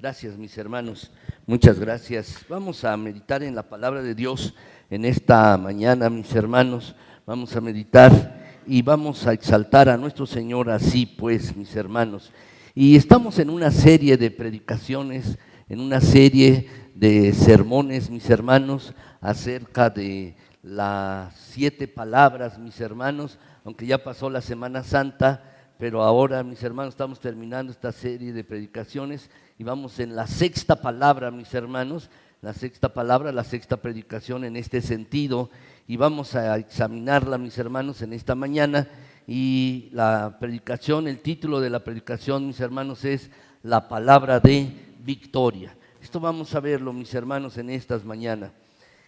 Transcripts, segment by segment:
Gracias, mis hermanos. Muchas gracias. Vamos a meditar en la palabra de Dios en esta mañana, mis hermanos. Vamos a meditar y vamos a exaltar a nuestro Señor así, pues, mis hermanos. Y estamos en una serie de predicaciones, en una serie de sermones, mis hermanos, acerca de las 7 palabras, mis hermanos, aunque ya pasó la Semana Santa, pero ahora, mis hermanos, estamos terminando esta serie de predicaciones y vamos en la 6ª palabra, mis hermanos, la 6ª palabra, la 6ª predicación en este sentido, y vamos a examinarla, mis hermanos, en esta mañana. Y la predicación, el título de la predicación, mis hermanos, es la palabra de victoria. Esto vamos a verlo, mis hermanos, en estas mañanas.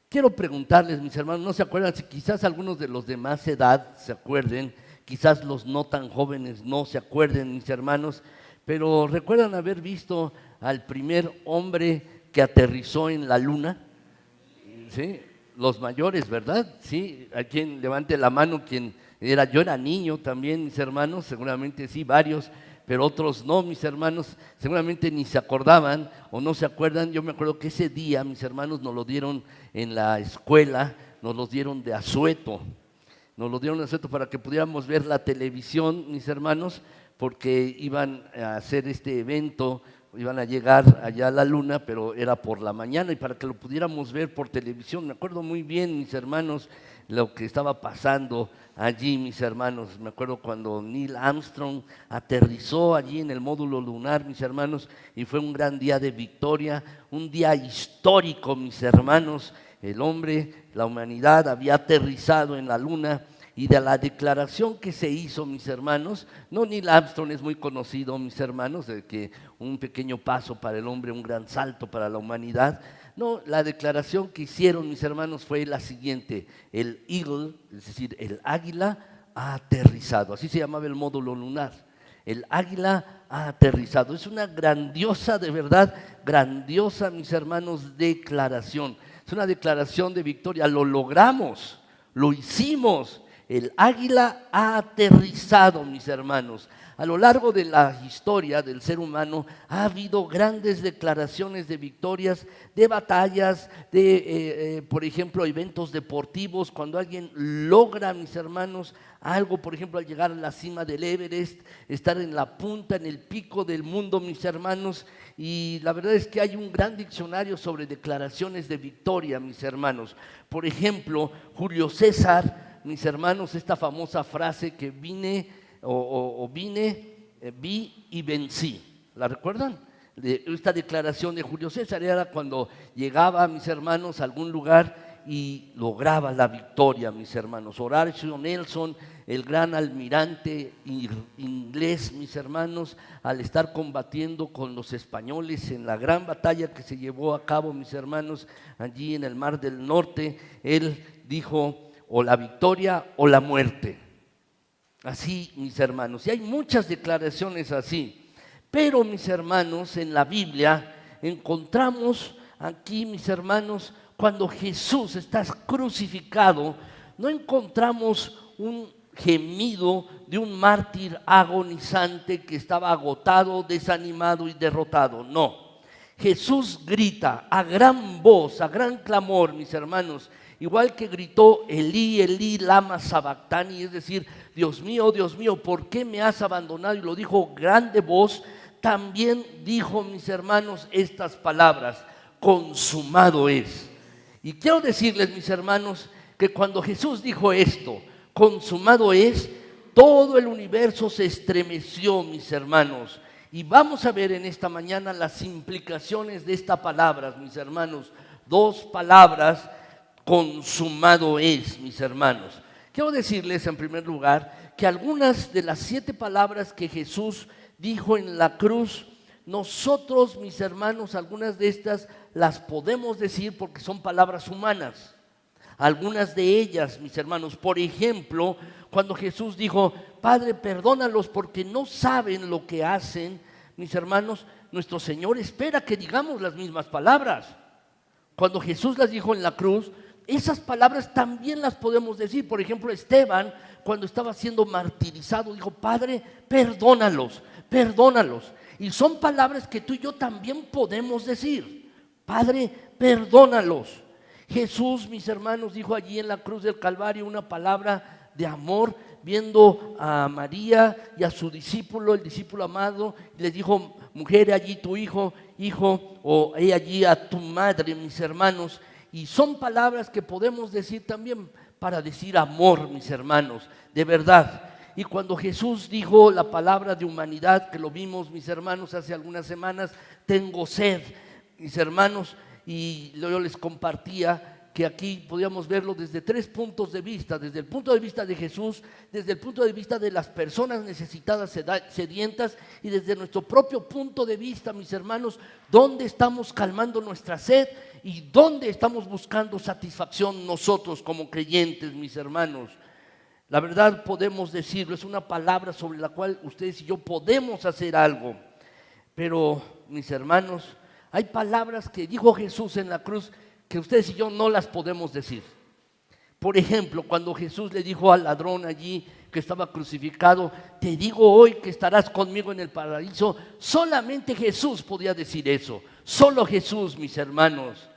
Quiero preguntarles, mis hermanos, ¿no se acuerdan? Si quizás algunos de los de más edad se acuerden, quizás los no tan jóvenes no se acuerden, mis hermanos, pero ¿recuerdan haber visto al primer hombre que aterrizó en la luna? ¿Sí? Los mayores, ¿verdad? Sí, a quien levante la mano, quien era, yo era niño también, mis hermanos, seguramente sí, varios, pero otros no, mis hermanos, seguramente ni se acordaban o no se acuerdan. Yo me acuerdo que ese día, mis hermanos, nos lo dieron en la escuela, nos lo dieron de asueto. Nos lo dieron de asueto para que pudiéramos ver la televisión, mis hermanos, porque iban a hacer este evento, iban a llegar allá a la luna, pero era por la mañana, y para que lo pudiéramos ver por televisión. Me acuerdo muy bien, mis hermanos, lo que estaba pasando allí, mis hermanos. Me acuerdo cuando Neil Armstrong aterrizó allí en el módulo lunar, mis hermanos, y fue un gran día de victoria, un día histórico, mis hermanos. El hombre, la humanidad había aterrizado en la luna, y de la declaración que se hizo, mis hermanos, no, Neil Armstrong es muy conocido, mis hermanos, de que un pequeño paso para el hombre, un gran salto para la humanidad. No, la declaración que hicieron, mis hermanos, fue la siguiente: el Eagle, es decir, el águila, ha aterrizado. Así se llamaba el módulo lunar. El águila ha aterrizado. Es una grandiosa, de verdad, grandiosa, mis hermanos, declaración. Es una declaración de victoria. Lo logramos, lo hicimos. El águila ha aterrizado, mis hermanos. A lo largo de la historia del ser humano ha habido grandes declaraciones de victorias, de batallas, de, por ejemplo, eventos deportivos. Cuando alguien logra, mis hermanos, algo, por ejemplo, al llegar a la cima del Everest, estar en la punta, en el pico del mundo, mis hermanos. Y la verdad es que hay un gran diccionario sobre declaraciones de victoria, mis hermanos. Por ejemplo, Julio César, mis hermanos, esta famosa frase que vi y vencí. ¿La recuerdan? Esta declaración de Julio César era cuando llegaba, mis hermanos, a algún lugar y lograba la victoria, mis hermanos. Horatio Nelson, el gran almirante inglés, mis hermanos, al estar combatiendo con los españoles en la gran batalla que se llevó a cabo, mis hermanos, allí en el Mar del Norte, él dijo: o la victoria o la muerte. Así, mis hermanos, y hay muchas declaraciones así. Pero, mis hermanos, en la Biblia encontramos aquí, mis hermanos, cuando Jesús está crucificado, no encontramos un gemido de un mártir agonizante que estaba agotado, desanimado y derrotado. No, Jesús grita a gran voz, a gran clamor, mis hermanos, igual que gritó: Elí, Elí, lama sabactani, es decir, Dios mío, ¿por qué me has abandonado? Y lo dijo grande voz. También dijo, mis hermanos, estas palabras: consumado es. Y quiero decirles, mis hermanos, que cuando Jesús dijo esto, consumado es, todo el universo se estremeció, mis hermanos. Y vamos a ver en esta mañana las implicaciones de estas palabras, mis hermanos. 2 palabras: consumado es, mis hermanos. Quiero decirles en primer lugar que algunas de las 7 palabras que Jesús dijo en la cruz, nosotros, mis hermanos, algunas de estas las podemos decir porque son palabras humanas. Algunas de ellas, mis hermanos, por ejemplo, cuando Jesús dijo: Padre, perdónalos porque no saben lo que hacen, mis hermanos, nuestro Señor espera que digamos las mismas palabras. Cuando Jesús las dijo en la cruz, esas palabras también las podemos decir. Por ejemplo, Esteban, cuando estaba siendo martirizado, dijo: Padre, perdónalos. Y son palabras que tú y yo también podemos decir. Padre, perdónalos. Jesús, mis hermanos, dijo allí en la cruz del Calvario una palabra de amor, viendo a María y a su discípulo, el discípulo amado, y les dijo: mujer, allí tu hijo, o he allí a tu madre, mis hermanos. Y son palabras que podemos decir también para decir amor, mis hermanos, de verdad. Y cuando Jesús dijo la palabra de humanidad, que lo vimos, mis hermanos, hace algunas semanas: tengo sed, mis hermanos, y yo les compartía que aquí podíamos verlo desde 3 puntos de vista: desde el punto de vista de Jesús, desde el punto de vista de las personas necesitadas, sedientas, y desde nuestro propio punto de vista, mis hermanos, dónde estamos calmando nuestra sed y dónde estamos buscando satisfacción nosotros como creyentes, mis hermanos. La verdad podemos decirlo, es una palabra sobre la cual ustedes y yo podemos hacer algo. Pero, mis hermanos, hay palabras que dijo Jesús en la cruz que ustedes y yo no las podemos decir. Por ejemplo, cuando Jesús le dijo al ladrón allí que estaba crucificado: te digo hoy que estarás conmigo en el paraíso. Solamente Jesús podía decir eso, solo Jesús, mis hermanos.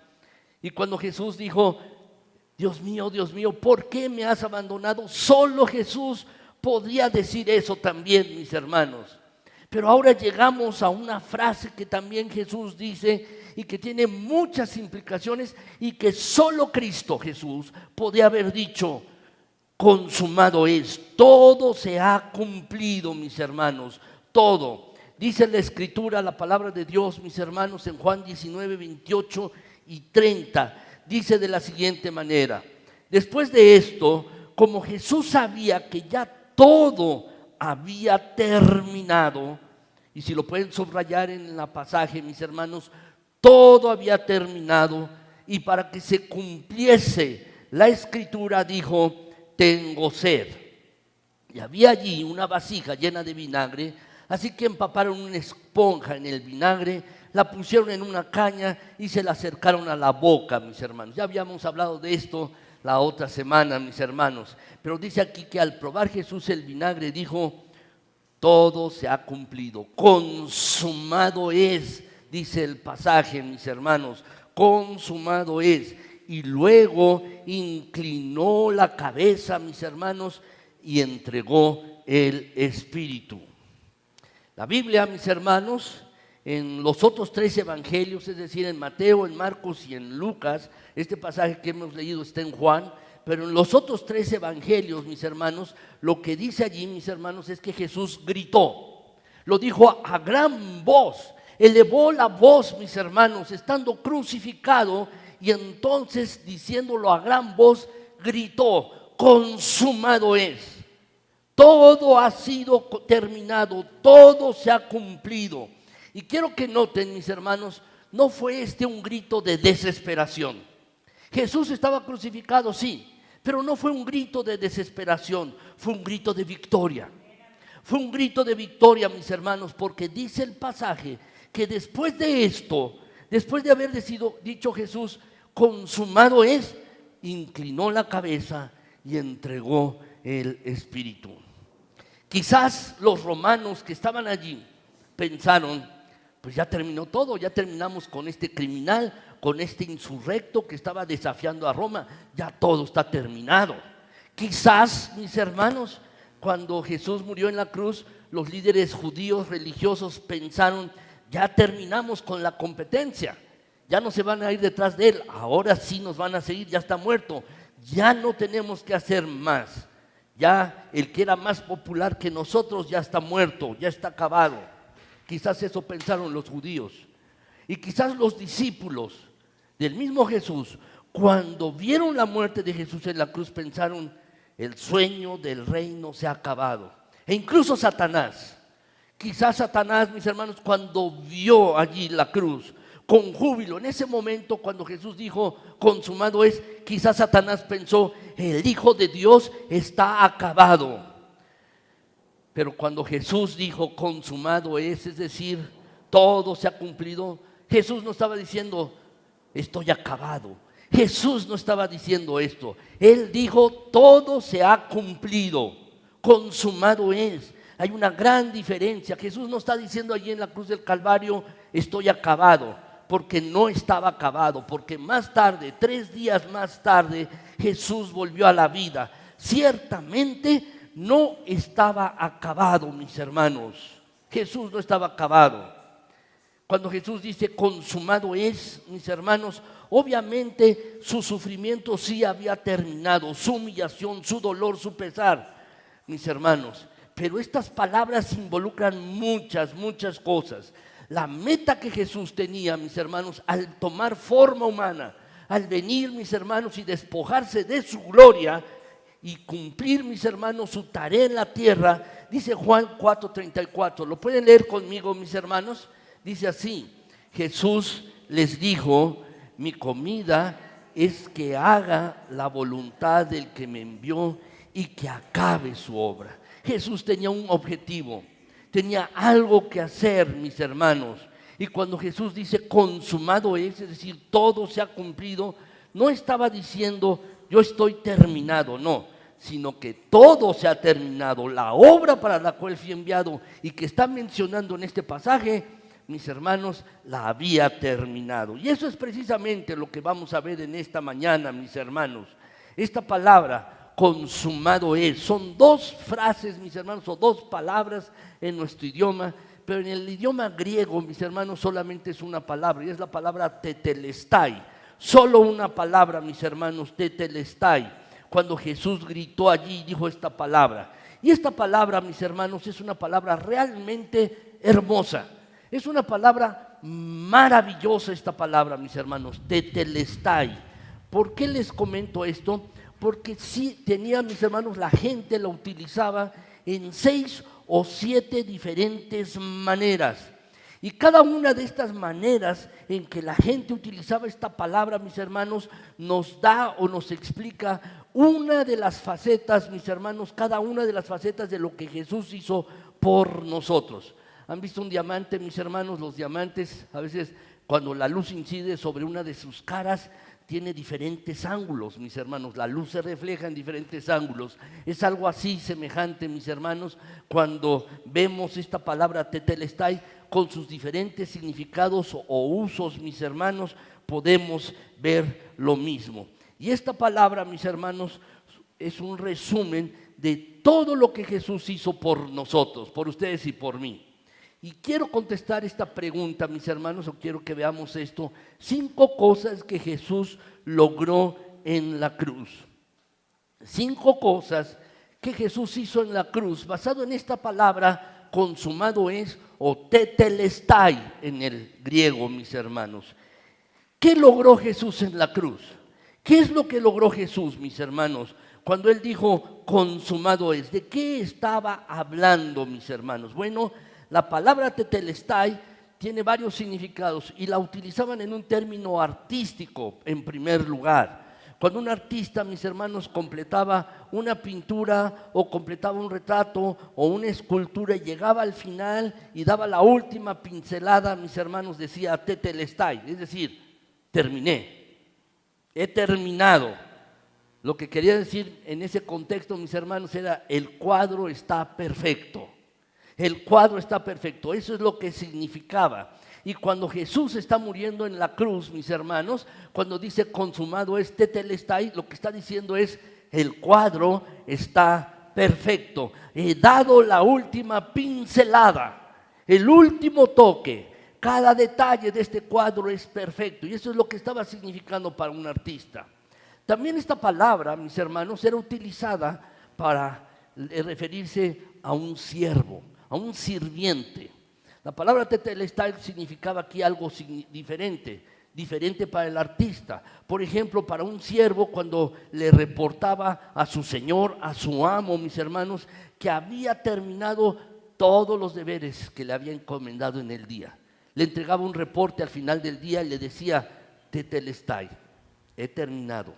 Y cuando Jesús dijo: Dios mío, ¿por qué me has abandonado? Solo Jesús podría decir eso también, mis hermanos. Pero ahora llegamos a una frase que también Jesús dice y que tiene muchas implicaciones, y que solo Cristo Jesús podía haber dicho: consumado es, todo se ha cumplido, mis hermanos, todo. Dice la Escritura, la palabra de Dios, mis hermanos, en Juan 19, 28 y 30, dice de la siguiente manera: después de esto, como Jesús sabía que ya todo había terminado, y si lo pueden subrayar en la pasaje, mis hermanos, todo había terminado, y para que se cumpliese la Escritura dijo: tengo sed. Y había allí una vasija llena de vinagre, así que empaparon una esponja en el vinagre, la pusieron en una caña y se la acercaron a la boca, mis hermanos. Ya habíamos hablado de esto la otra semana, mis hermanos, pero dice aquí que al probar Jesús el vinagre dijo: todo se ha cumplido, consumado es, dice el pasaje, mis hermanos, consumado es. Y luego inclinó la cabeza, mis hermanos, y entregó el Espíritu. La Biblia, mis hermanos, en los otros 3 evangelios, es decir, en Mateo, en Marcos y en Lucas, este pasaje que hemos leído está en Juan, pero en los otros 3 evangelios, mis hermanos, lo que dice allí, mis hermanos, es que Jesús gritó, lo dijo a gran voz, elevó la voz, mis hermanos, estando crucificado, y entonces, diciéndolo a gran voz, gritó: consumado es, todo ha sido terminado, todo se ha cumplido. Y quiero que noten, mis hermanos, no fue un grito de desesperación. Jesús estaba crucificado, sí, pero no fue un grito de desesperación, fue un grito de victoria. Fue un grito de victoria, mis hermanos, porque dice el pasaje que después de esto, después de haber dicho Jesús: consumado es, inclinó la cabeza y entregó el Espíritu. Quizás los romanos que estaban allí pensaron: pues ya terminó todo, ya terminamos con este criminal, con este insurrecto que estaba desafiando a Roma, ya todo está terminado. Quizás, mis hermanos, cuando Jesús murió en la cruz, los líderes judíos religiosos pensaron: ya terminamos con la competencia, ya no se van a ir detrás de él, ahora sí nos van a seguir, ya está muerto, ya no tenemos que hacer más, ya el que era más popular que nosotros ya está muerto, ya está acabado. Quizás eso pensaron los judíos. Y quizás los discípulos del mismo Jesús, cuando vieron la muerte de Jesús en la cruz, pensaron: el sueño del reino se ha acabado. E incluso Satanás, quizás Satanás, mis hermanos, cuando vio allí la cruz con júbilo, en ese momento cuando Jesús dijo: consumado es, quizás Satanás pensó: el Hijo de Dios está acabado. Pero cuando Jesús dijo: consumado es decir, todo se ha cumplido, Jesús no estaba diciendo: estoy acabado. Jesús no estaba diciendo esto. Él dijo: todo se ha cumplido, consumado es. hay una gran diferencia. Jesús no está diciendo allí en la cruz del Calvario, estoy acabado, porque no estaba acabado, porque más tarde, 3 días más tarde, Jesús volvió a la vida. Ciertamente no estaba acabado, mis hermanos. Jesús no estaba acabado. Cuando Jesús dice consumado es, mis hermanos, obviamente su sufrimiento sí había terminado, su humillación, su dolor, su pesar, mis hermanos. Pero estas palabras involucran muchas cosas. La meta que Jesús tenía, mis hermanos, al tomar forma humana, al venir, mis hermanos, y despojarse de su gloria y cumplir, mis hermanos, su tarea en la tierra, dice Juan 4:34. ¿Lo pueden leer conmigo, mis hermanos? Dice así: Jesús les dijo, mi comida es que haga la voluntad del que me envió y que acabe su obra. Jesús tenía un objetivo, tenía algo que hacer, mis hermanos. Y cuando Jesús dice consumado es decir, todo se ha cumplido, no estaba diciendo yo estoy terminado, no, sino que todo se ha terminado. La obra para la cual fui enviado y que está mencionando en este pasaje, mis hermanos, la había terminado. Y eso es precisamente lo que vamos a ver en esta mañana, mis hermanos. Esta palabra, consumado es, son 2 frases, mis hermanos, o 2 palabras en nuestro idioma, pero en el idioma griego, mis hermanos, solamente es una palabra, y es la palabra tetelestai. Solo una palabra, mis hermanos, tetelestai. Cuando Jesús gritó allí, dijo esta palabra. Y esta palabra, mis hermanos, es una palabra realmente hermosa. Es una palabra maravillosa, esta palabra, mis hermanos, tetelestai. ¿Por qué les comento esto? Porque sí tenía, mis hermanos, la gente la utilizaba en 6 o 7 diferentes maneras. Y cada una de estas maneras en que la gente utilizaba esta palabra, mis hermanos, nos da o nos explica una de las facetas, mis hermanos, cada una de las facetas de lo que Jesús hizo por nosotros. ¿Han visto un diamante, mis hermanos? Los diamantes, a veces cuando la luz incide sobre una de sus caras, tiene diferentes ángulos, mis hermanos. La luz se refleja en diferentes ángulos. Es algo así semejante, mis hermanos, cuando vemos esta palabra tetelestai con sus diferentes significados o usos, mis hermanos, podemos ver lo mismo. Y esta palabra, mis hermanos, es un resumen de todo lo que Jesús hizo por nosotros, por ustedes y por mí. Y quiero contestar esta pregunta, mis hermanos, o quiero que veamos esto: 5 cosas que Jesús logró en la cruz. 5 cosas que Jesús hizo en la cruz, basado en esta palabra, consumado es, o tetelestai en el griego, mis hermanos. ¿Qué logró Jesús en la cruz? ¿Qué es lo que logró Jesús, mis hermanos, cuando Él dijo consumado es? ¿De qué estaba hablando, mis hermanos? Bueno, la palabra tetelestai tiene varios significados y la utilizaban en un término artístico en primer lugar. Cuando un artista, mis hermanos, completaba una pintura o completaba un retrato o una escultura y llegaba al final y daba la última pincelada, mis hermanos, decía tetelestai, es decir, terminé, he terminado. Lo que quería decir en ese contexto, mis hermanos, era el cuadro está perfecto. El cuadro está perfecto, eso es lo que significaba. Y cuando Jesús está muriendo en la cruz, mis hermanos, cuando dice consumado es tetelestai, lo que está diciendo es el cuadro está perfecto. He dado la última pincelada, el último toque. Cada detalle de este cuadro es perfecto. Y eso es lo que estaba significando para un artista. También esta palabra, mis hermanos, era utilizada para referirse a un siervo, a un sirviente. La palabra tetelestai significaba aquí algo diferente para el artista. Por ejemplo, para un siervo, cuando le reportaba a su señor, a su amo, mis hermanos, que había terminado todos los deberes que le había encomendado en el día. Le entregaba un reporte al final del día y le decía, tetelestai, he terminado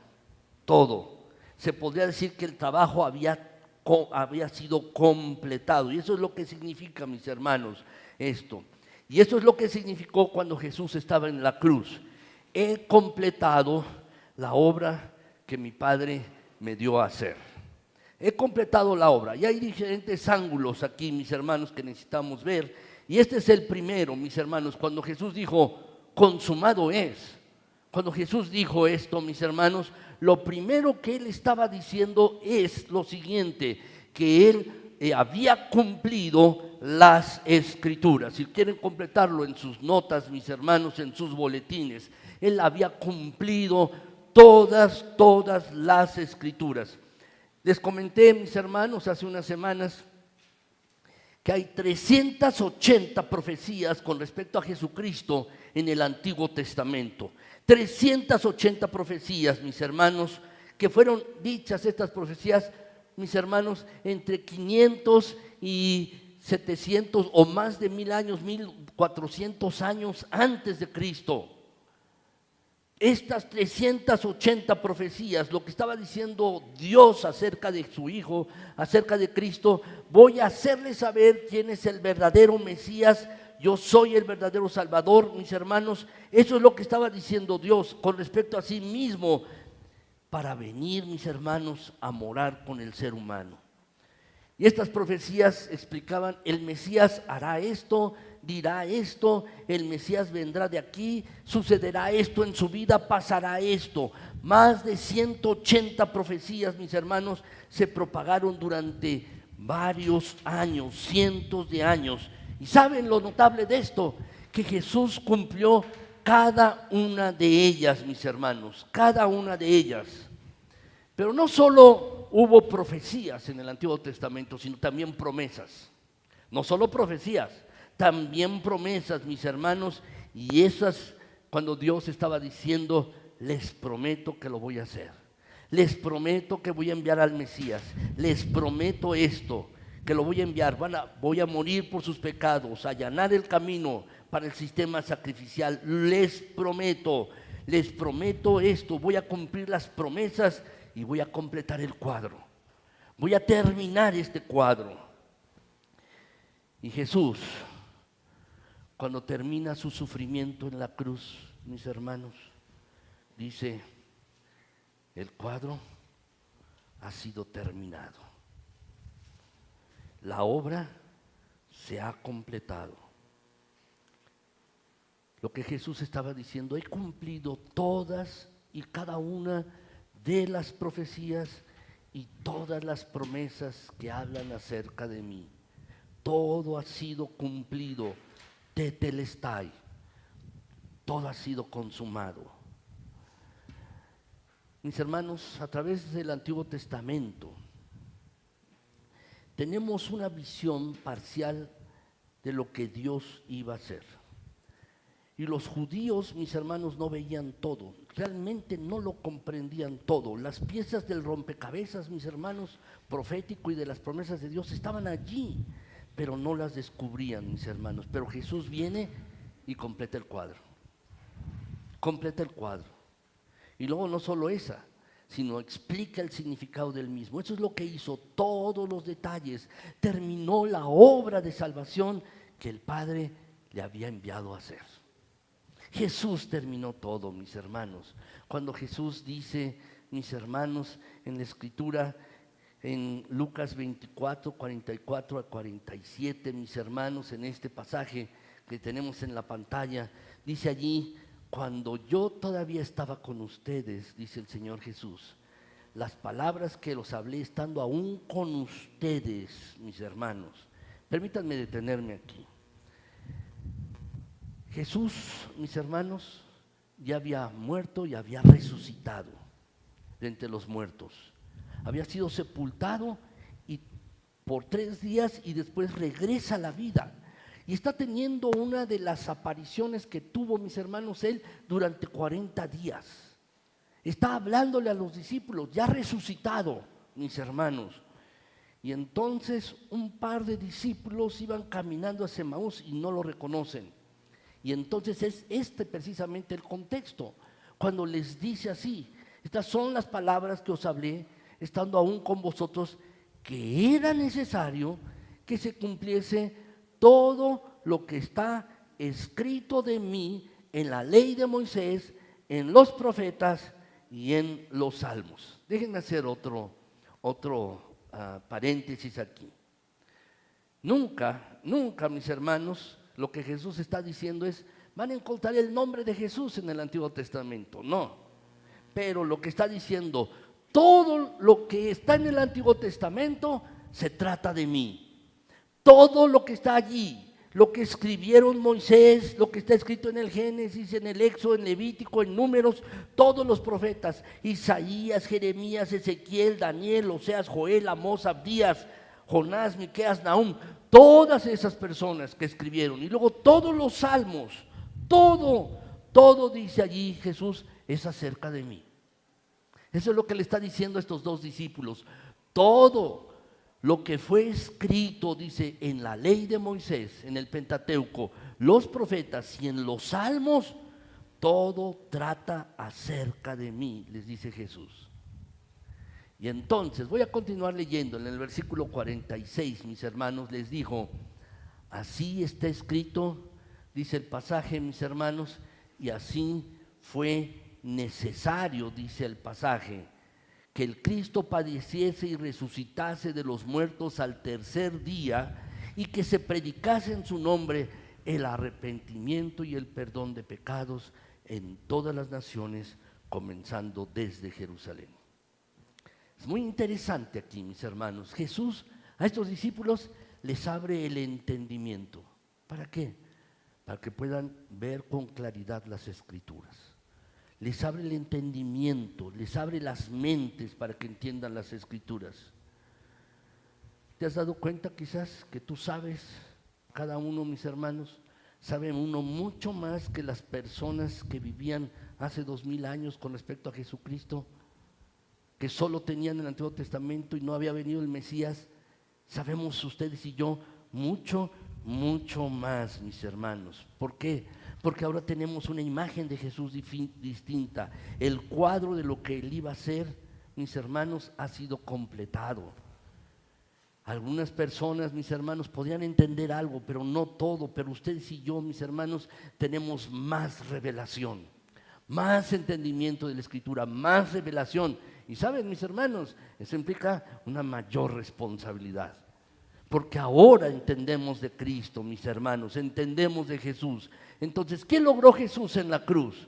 todo. Se podría decir que el trabajo había sido completado. Y eso es lo que significa, mis hermanos, esto. Y eso es lo que significó cuando Jesús estaba en la cruz. He completado la obra que mi Padre me dio a hacer. He completado la obra. Y hay diferentes ángulos aquí, mis hermanos, que necesitamos ver. Y este es el primero, mis hermanos, cuando Jesús dijo, consumado es. Cuando Jesús dijo esto, mis hermanos, lo primero que Él estaba diciendo es lo siguiente, que Él había cumplido las Escrituras. Si quieren completarlo en sus notas, mis hermanos, en sus boletines, Él había cumplido todas las Escrituras. Les comenté, mis hermanos, hace unas semanas que hay 380 profecías con respecto a Jesucristo en el Antiguo Testamento. 380 profecías, mis hermanos, que fueron dichas estas profecías, mis hermanos, entre 500 y 700 o más de 1000 años, 1400 años antes de Cristo. Estas 380 profecías, lo que estaba diciendo Dios acerca de su Hijo, acerca de Cristo, voy a hacerles saber quién es el verdadero Mesías, yo soy el verdadero Salvador, mis hermanos. Eso es lo que estaba diciendo Dios con respecto a sí mismo, para venir, mis hermanos, a morar con el ser humano. Y estas profecías explicaban, el Mesías hará esto, dirá esto, el Mesías vendrá de aquí, sucederá esto en su vida, pasará esto. Más de 180 profecías, mis hermanos, se propagaron durante varios años, cientos de años. ¿Y saben lo notable de esto? Que Jesús cumplió cada una de ellas, mis hermanos, cada una de ellas. Pero no solo hubo profecías en el Antiguo Testamento, sino también promesas. No solo profecías, también promesas, mis hermanos, y esas cuando Dios estaba diciendo, les prometo que lo voy a hacer, les prometo que voy a enviar al Mesías, les prometo esto, que lo voy a enviar, voy a morir por sus pecados, allanar el camino para el sistema sacrificial, les prometo esto, voy a cumplir las promesas y voy a completar el cuadro, voy a terminar este cuadro. Y Jesús, cuando termina su sufrimiento en la cruz, mis hermanos, dice, el cuadro ha sido terminado. La obra se ha completado. Lo que Jesús estaba diciendo, he cumplido todas y cada una de las profecías y todas las promesas que hablan acerca de mí. Todo ha sido cumplido. Tetelestai, todo ha sido consumado. Mis hermanos, a través del Antiguo Testamento tenemos una visión parcial de lo que Dios iba a hacer. Y los judíos, mis hermanos, no veían todo, realmente no lo comprendían todo. Las piezas del rompecabezas, mis hermanos, profético y de las promesas de Dios estaban allí, pero no las descubrían, mis hermanos. Pero Jesús viene y completa el cuadro. Completa el cuadro. Y luego no solo esa, sino explica el significado del mismo. Eso es lo que hizo, todos los detalles. Terminó la obra de salvación que el Padre le había enviado a hacer. Jesús terminó todo, mis hermanos. Cuando Jesús dice, mis hermanos, en la Escritura, en Lucas 24, 44 a 47, mis hermanos, en este pasaje que tenemos en la pantalla, dice allí, cuando yo todavía estaba con ustedes, dice el Señor Jesús, las palabras que los hablé estando aún con ustedes, mis hermanos. Permítanme detenerme aquí. Jesús, mis hermanos, ya había muerto y había resucitado de entre los muertos. Había sido sepultado y por 3 días y después regresa a la vida. Y está teniendo una de las apariciones que tuvo, mis hermanos, él durante 40 días. Está hablándole a los discípulos, ya resucitado, mis hermanos. Y entonces un par de discípulos iban caminando hacia Emaús y no lo reconocen. Y entonces es precisamente el contexto, cuando les dice así, estas son las palabras que os hablé, estando aún con vosotros, que era necesario que se cumpliese todo lo que está escrito de mí en la ley de Moisés, en los profetas y en los salmos. Déjenme hacer otro paréntesis aquí. Nunca, nunca, mis hermanos, lo que Jesús está diciendo es, van a encontrar el nombre de Jesús en el Antiguo Testamento. No, pero lo que está diciendo, todo lo que está en el Antiguo Testamento se trata de mí. Todo lo que está allí, lo que escribieron Moisés, lo que está escrito en el Génesis, en el Éxodo, en Levítico, en Números, todos los profetas, Isaías, Jeremías, Ezequiel, Daniel, Oseas, Joel, Amós, Abdías, Jonás, Miqueas, Nahum, todas esas personas que escribieron, y luego todos los salmos, todo dice allí Jesús, es acerca de mí. Eso es lo que le está diciendo a estos dos discípulos. Todo lo que fue escrito, dice, en la ley de Moisés, en el Pentateuco, los profetas y en los salmos, todo trata acerca de mí, les dice Jesús. Y entonces, voy a continuar leyendo en el versículo 46, mis hermanos, les dijo, así está escrito, dice el pasaje, mis hermanos, y así fue necesario, dice el pasaje, que el Cristo padeciese y resucitase de los muertos al tercer día y que se predicase en su nombre el arrepentimiento y el perdón de pecados en todas las naciones, comenzando desde Jerusalén. Es muy interesante aquí, mis hermanos. Jesús a estos discípulos les abre el entendimiento. ¿Para qué? Para que puedan ver con claridad las Escrituras. Les abre el entendimiento, les abre las mentes para que entiendan las Escrituras. ¿Te has dado cuenta quizás que tú sabes, cada uno, mis hermanos, sabe uno mucho más que las personas que vivían hace 2000 años con respecto a Jesucristo, que solo tenían el Antiguo Testamento y no había venido el Mesías? Sabemos ustedes y yo mucho más, mis hermanos. ¿Por qué? Porque ahora tenemos una imagen de Jesús distinta. El cuadro de lo que Él iba a ser, mis hermanos, ha sido completado. Algunas personas, mis hermanos, podrían entender algo, pero no todo. Pero ustedes y yo, mis hermanos, tenemos más revelación, más entendimiento de la Escritura, más revelación. Y saben, mis hermanos, eso implica una mayor responsabilidad. Porque ahora entendemos de Cristo, mis hermanos, entendemos de Jesús. Entonces, ¿qué logró Jesús en la cruz?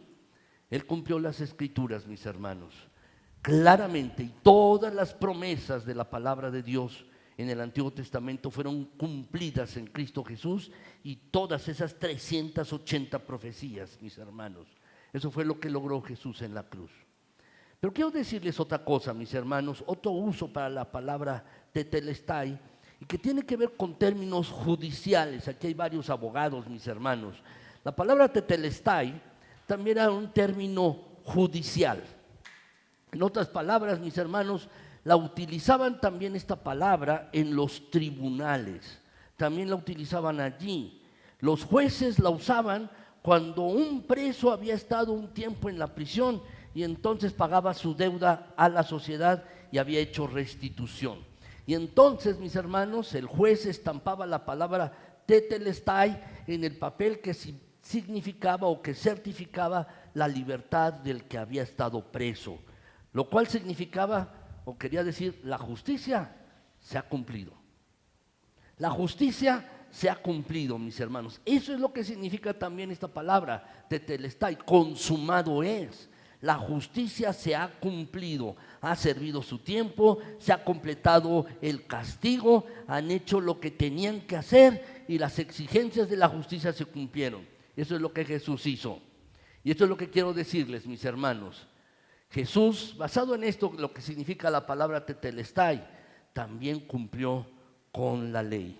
Él cumplió las Escrituras, mis hermanos, claramente, y todas las promesas de la palabra de Dios en el Antiguo Testamento fueron cumplidas en Cristo Jesús, y todas esas 380 profecías, mis hermanos, eso fue lo que logró Jesús en la cruz. Pero quiero decirles otra cosa, mis hermanos, otro uso para la palabra tetelestai, y que tiene que ver con términos judiciales. Aquí hay varios abogados, mis hermanos. La palabra tetelestai también era un término judicial. En otras palabras, mis hermanos, la utilizaban también esta palabra en los tribunales. También la utilizaban allí. Los jueces la usaban cuando un preso había estado un tiempo en la prisión y entonces pagaba su deuda a la sociedad y había hecho restitución. Y entonces, mis hermanos, el juez estampaba la palabra tetelestai en el papel que significaba o que certificaba la libertad del que había estado preso, lo cual significaba o quería decir, la justicia se ha cumplido. La justicia se ha cumplido, mis hermanos. Eso es lo que significa también esta palabra, tetelestai, consumado es. La justicia se ha cumplido, ha servido su tiempo, se ha completado el castigo, han hecho lo que tenían que hacer y las exigencias de la justicia se cumplieron. Eso es lo que Jesús hizo. Y esto es lo que quiero decirles, mis hermanos. Jesús, basado en esto, lo que significa la palabra tetelestai, también cumplió con la ley.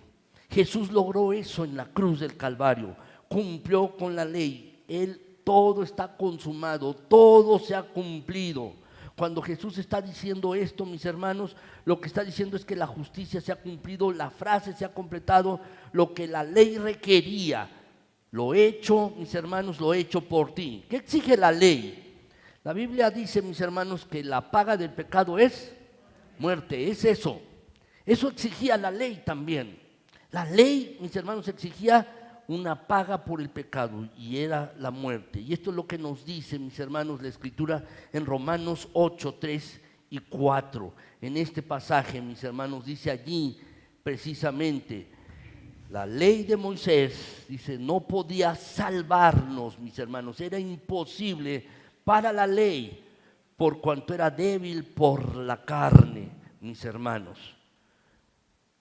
Jesús logró eso en la cruz del Calvario, cumplió con la ley. Todo está consumado, todo se ha cumplido. Cuando Jesús está diciendo esto, mis hermanos, lo que está diciendo es que la justicia se ha cumplido, la frase se ha completado, lo que la ley requería. Lo he hecho, mis hermanos, lo he hecho por ti. ¿Qué exige la ley? La Biblia dice, mis hermanos, que la paga del pecado es muerte, es eso. Eso exigía la ley también. La ley, mis hermanos, exigía una paga por el pecado y era la muerte. Y esto es lo que nos dice, mis hermanos, la Escritura en Romanos 8, 3 y 4. En este pasaje, mis hermanos, dice allí precisamente, la ley de Moisés, dice, no podía salvarnos, mis hermanos, era imposible para la ley, por cuanto era débil por la carne, mis hermanos.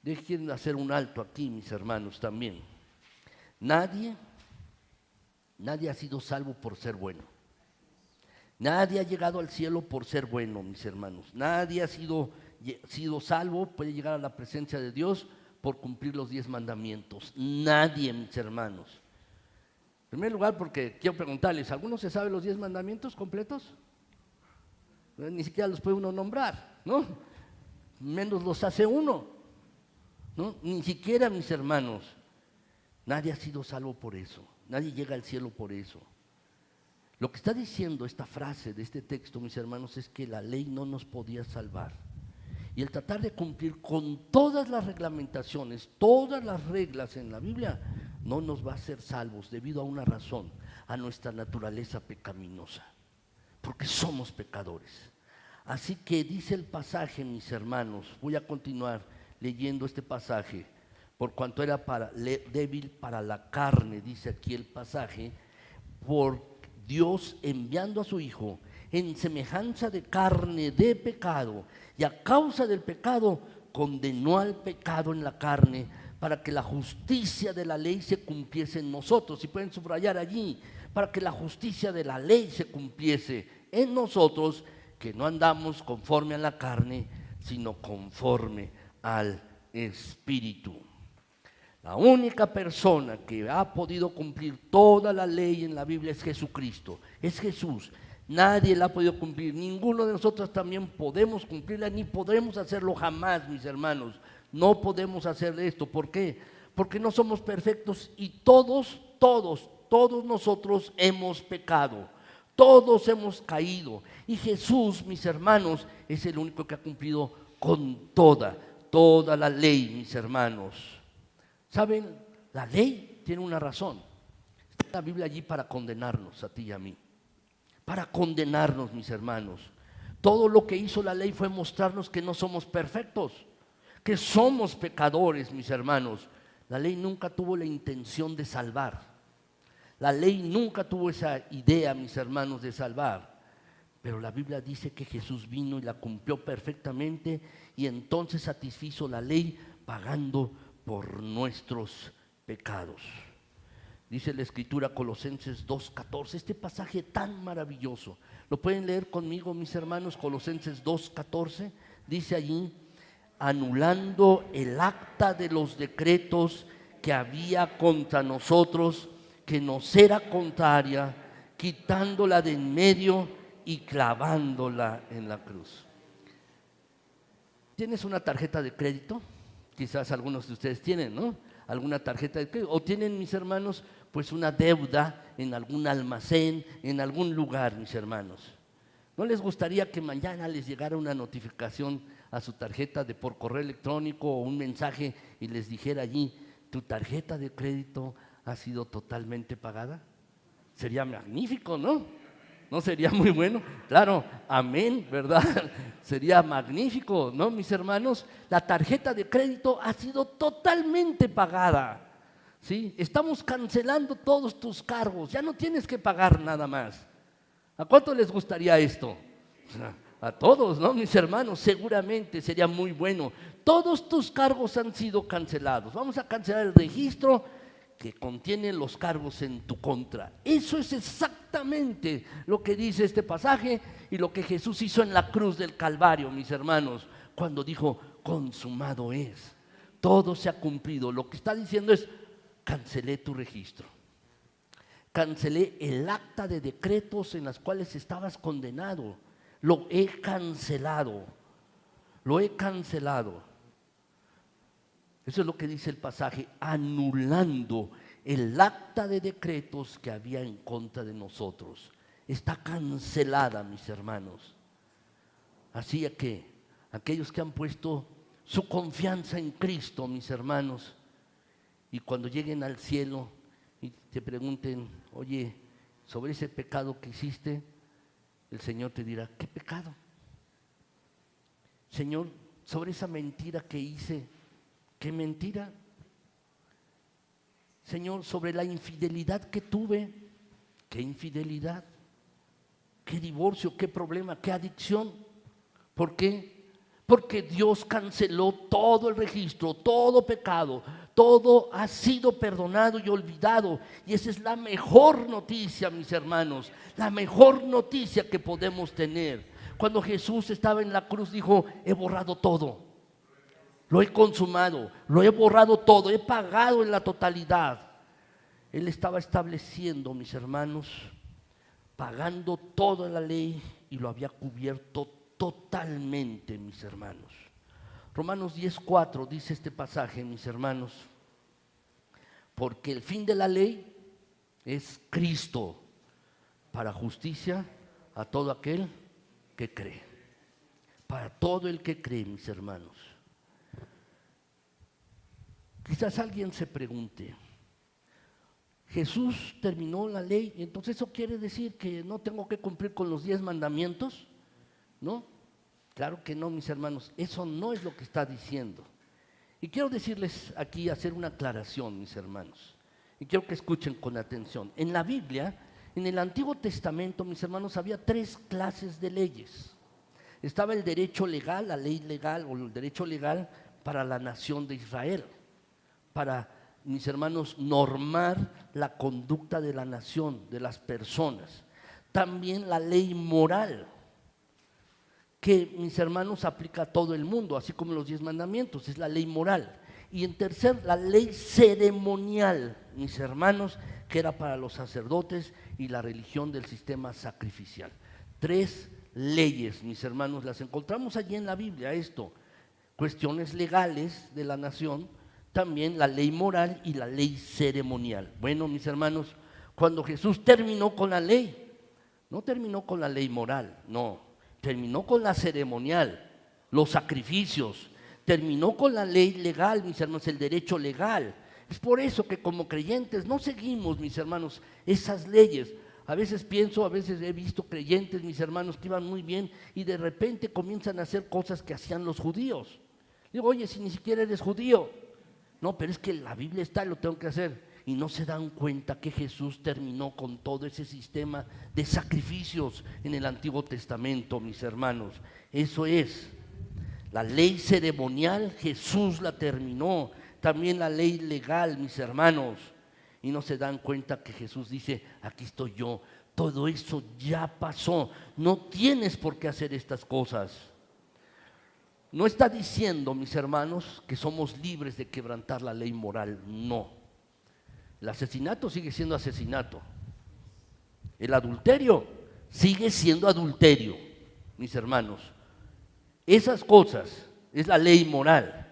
Dejen hacer un alto aquí, mis hermanos, también. Nadie ha sido salvo por ser bueno. Nadie ha llegado al cielo por ser bueno, mis hermanos. Nadie ha sido salvo, puede llegar a la presencia de Dios por cumplir los 10 mandamientos. Nadie, mis hermanos. En primer lugar, porque quiero preguntarles, ¿algunos se saben los 10 mandamientos completos? Ni siquiera los puede uno nombrar, ¿no? Menos los hace uno, ¿no? Ni siquiera, mis hermanos. Nadie ha sido salvo por eso. Nadie llega al cielo por eso. Lo que está diciendo esta frase de este texto, mis hermanos, es que la ley no nos podía salvar. Y el tratar de cumplir con todas las reglamentaciones, todas las reglas en la Biblia, no nos va a hacer salvos debido a una razón, a nuestra naturaleza pecaminosa, porque somos pecadores. Así que dice el pasaje, mis hermanos, voy a continuar leyendo este pasaje, por cuanto era débil para la carne, dice aquí el pasaje, por Dios enviando a su Hijo en semejanza de carne de pecado, y a causa del pecado condenó al pecado en la carne, para que la justicia de la ley se cumpliese en nosotros. Si pueden subrayar allí, para que la justicia de la ley se cumpliese en nosotros, que no andamos conforme a la carne, sino conforme al Espíritu. La única persona que ha podido cumplir toda la ley en la Biblia es Jesucristo, es Jesús. Nadie la ha podido cumplir, ninguno de nosotros también podemos cumplirla, ni podremos hacerlo jamás, mis hermanos. No podemos hacer esto. ¿Por qué? Porque no somos perfectos y todos nosotros hemos pecado. Todos hemos caído. Y Jesús, mis hermanos, es el único que ha cumplido con toda la ley, mis hermanos. ¿Saben? La ley tiene una razón. Está la Biblia allí para condenarnos, a ti y a mí. Para condenarnos, mis hermanos. Todo lo que hizo la ley fue mostrarnos que no somos perfectos, que somos pecadores, mis hermanos. La ley nunca tuvo la intención de salvar. La ley nunca tuvo esa idea, mis hermanos, de salvar. Pero la Biblia dice que Jesús vino y la cumplió perfectamente, y entonces satisfizo la ley pagando por nuestros pecados. Dice la Escritura, Colosenses 2:14, este pasaje tan maravilloso. ¿Lo pueden leer conmigo, mis hermanos? Colosenses 2:14, dice allí, anulando el acta de los decretos que había contra nosotros, que nos era contraria, quitándola de en medio y clavándola en la cruz. ¿Tienes una tarjeta de crédito? Quizás algunos de ustedes tienen, ¿no? Alguna tarjeta de crédito. O tienen, mis hermanos, pues una deuda en algún almacén, en algún lugar, mis hermanos. ¿No les gustaría que mañana les llegara una notificación a su tarjeta de por correo electrónico o un mensaje y les dijera allí, tu tarjeta de crédito ha sido totalmente pagada? Sería magnífico, ¿no? ¿No sería muy bueno? Claro, amén, ¿verdad? Sería magnífico, ¿no, mis hermanos? La tarjeta de crédito ha sido totalmente pagada, ¿sí? Estamos cancelando todos tus cargos, ya no tienes que pagar nada más. ¿A cuánto les gustaría esto? A todos, ¿no, mis hermanos? Seguramente sería muy bueno. Todos tus cargos han sido cancelados. Vamos a cancelar el registro que contiene los cargos en tu contra. Eso es exactamente lo que dice este pasaje y lo que Jesús hizo en la cruz del Calvario, mis hermanos, cuando dijo, consumado es. Todo se ha cumplido. Lo que está diciendo es, cancelé tu registro. Cancelé el acta de decretos en las cuales estabas condenado. Lo he cancelado. Lo he cancelado. Eso es lo que dice el pasaje, anulando el acta de decretos que había en contra de nosotros. Está cancelada, mis hermanos. Así que aquellos que han puesto su confianza en Cristo, mis hermanos, y cuando lleguen al cielo y te pregunten, oye, sobre ese pecado que hiciste, el Señor te dirá, ¿qué pecado? Señor, sobre esa mentira que hice, ¿qué mentira? Señor, sobre la infidelidad que tuve, ¿qué infidelidad? ¿Qué divorcio? ¿Qué problema? ¿Qué adicción? ¿Por qué? Porque Dios canceló todo el registro, todo pecado, todo ha sido perdonado y olvidado. Y esa es la mejor noticia, mis hermanos, la mejor noticia que podemos tener. Cuando Jesús estaba en la cruz dijo, he borrado todo, lo he consumado, lo he borrado todo, he pagado en la totalidad. Él estaba estableciendo, mis hermanos, pagando toda la ley y lo había cubierto totalmente, mis hermanos. Romanos 10:4 dice este pasaje, mis hermanos, porque el fin de la ley es Cristo para justicia a todo aquel que cree. Para todo el que cree, mis hermanos. Quizás alguien se pregunte, Jesús terminó la ley, entonces eso quiere decir que no tengo que cumplir con los 10 mandamientos, ¿no? Claro que no, mis hermanos, eso no es lo que está diciendo. Y quiero decirles aquí, hacer una aclaración, mis hermanos, y quiero que escuchen con atención. En la Biblia, en el Antiguo Testamento, mis hermanos, había 3 clases de leyes. Estaba el derecho legal, la ley legal o el derecho legal para la nación de Israel, para, mis hermanos, normar la conducta de la nación, de las personas. También la ley moral, que, mis hermanos, aplica a todo el mundo, así como los 10 mandamientos, es la ley moral. Y en tercer, la ley ceremonial, mis hermanos, que era para los sacerdotes y la religión del sistema sacrificial. 3 leyes, mis hermanos, las encontramos allí en la Biblia, esto, cuestiones legales de la nación, también la ley moral y la ley ceremonial. Bueno, mis hermanos, cuando Jesús terminó con la ley, no terminó con la ley moral, no, terminó con la ceremonial, los sacrificios, terminó con la ley legal, mis hermanos, el derecho legal. Es por eso que como creyentes no seguimos, mis hermanos, esas leyes. A veces pienso, a veces he visto creyentes, mis hermanos, que iban muy bien y de repente comienzan a hacer cosas que hacían los judíos. Digo, oye, si ni siquiera eres judío. No, pero es que la Biblia está y lo tengo que hacer. Y no se dan cuenta que Jesús terminó con todo ese sistema de sacrificios en el Antiguo Testamento, mis hermanos. Eso es, la ley ceremonial Jesús la terminó, también la ley legal, mis hermanos. Y no se dan cuenta que Jesús dice, aquí estoy yo, todo eso ya pasó, no tienes por qué hacer estas cosas. No está diciendo, mis hermanos, que somos libres de quebrantar la ley moral, no. El asesinato sigue siendo asesinato. El adulterio sigue siendo adulterio, mis hermanos. Esas cosas es la ley moral.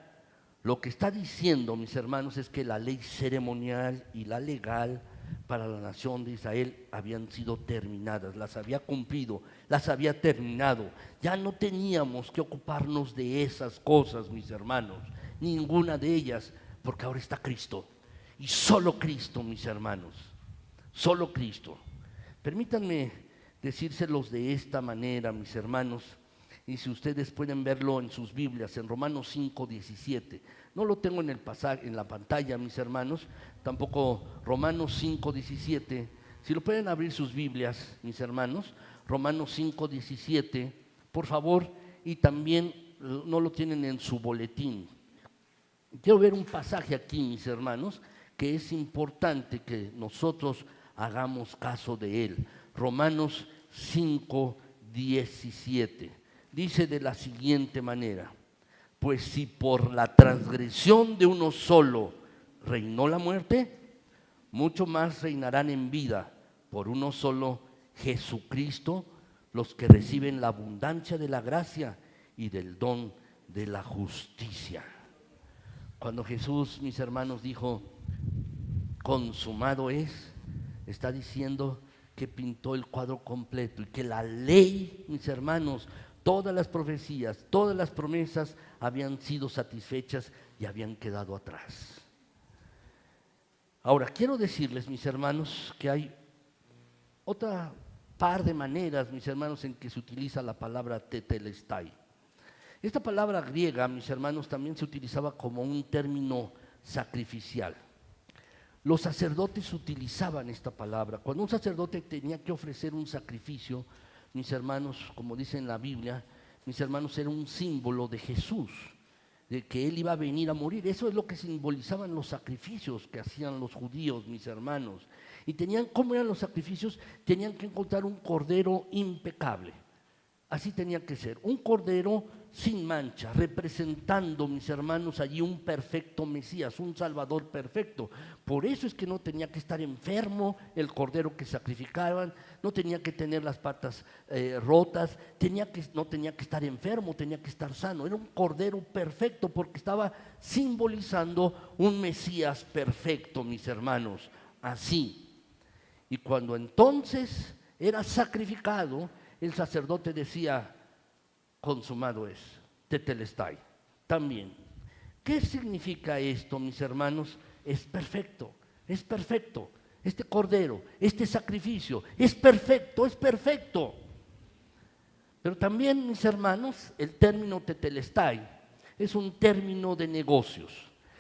Lo que está diciendo, mis hermanos, es que la ley ceremonial y la legal para la nación de Israel habían sido terminadas, las había cumplido, las había terminado. Ya no teníamos que ocuparnos de esas cosas, mis hermanos, ninguna de ellas, porque ahora está Cristo. Y solo Cristo, mis hermanos, solo Cristo. Permítanme decírselos de esta manera, mis hermanos, y si ustedes pueden verlo en sus Biblias, en Romanos 5:17. No lo tengo en el pasaje, en la pantalla, mis hermanos, tampoco Romanos 5:17. Si lo pueden abrir sus Biblias, mis hermanos, Romanos 5:17, por favor, y también no lo tienen en su boletín. Quiero ver un pasaje aquí, mis hermanos, que es importante que nosotros hagamos caso de él. Romanos 5:17. Dice de la siguiente manera: pues si por la transgresión de uno solo reinó la muerte, mucho más reinarán en vida por uno solo, Jesucristo, los que reciben la abundancia de la gracia y del don de la justicia. Cuando Jesús, mis hermanos, dijo, consumado es, está diciendo que pintó el cuadro completo y que la ley, mis hermanos, todas las profecías, todas las promesas habían sido satisfechas y habían quedado atrás. Ahora, quiero decirles, mis hermanos, que hay otra par de maneras, mis hermanos, en que se utiliza la palabra tetelestai. Esta palabra griega, mis hermanos, también se utilizaba como un término sacrificial. Los sacerdotes utilizaban esta palabra. Cuando un sacerdote tenía que ofrecer un sacrificio, mis hermanos, como dice en la Biblia, mis hermanos, era un símbolo de Jesús, de que Él iba a venir a morir. Eso es lo que simbolizaban los sacrificios que hacían los judíos, mis hermanos. Y ¿cómo eran los sacrificios? Tenían que encontrar un cordero impecable. Así tenía que ser, un cordero sin mancha, representando, mis hermanos, allí un perfecto Mesías, un Salvador perfecto. Por eso es que no tenía que estar enfermo el cordero que sacrificaban, no tenía que tener las patas rotas, no tenía que estar enfermo, tenía que estar sano. Era un cordero perfecto porque estaba simbolizando un Mesías perfecto, mis hermanos, así. Y cuando entonces era sacrificado, el sacerdote decía, consumado es, tetelestai, también. ¿Qué significa esto, mis hermanos? Es perfecto, es perfecto. Este cordero, este sacrificio, es perfecto, es perfecto. Pero también, mis hermanos, el término tetelestai es un término de negocios.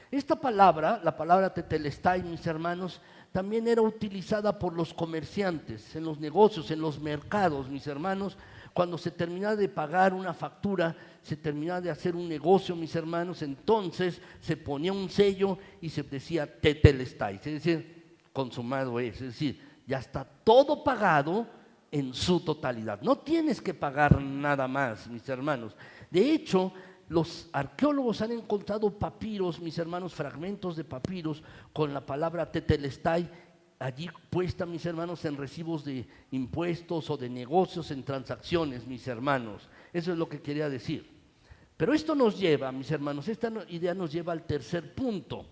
Esta palabra, la palabra tetelestai, mis hermanos, también era utilizada por los comerciantes en los negocios, en los mercados, mis hermanos. Cuando se terminaba de pagar una factura, se terminaba de hacer un negocio, mis hermanos, entonces se ponía un sello y se decía tetelestai, es decir, consumado es decir, ya está todo pagado en su totalidad. No tienes que pagar nada más, mis hermanos. De hecho, los arqueólogos han encontrado papiros, mis hermanos, fragmentos de papiros con la palabra tetelestai allí puesta, mis hermanos, en recibos de impuestos o de negocios, en transacciones, mis hermanos. Eso es lo que quería decir. Pero esto nos lleva, mis hermanos, esta idea nos lleva al tercer punto,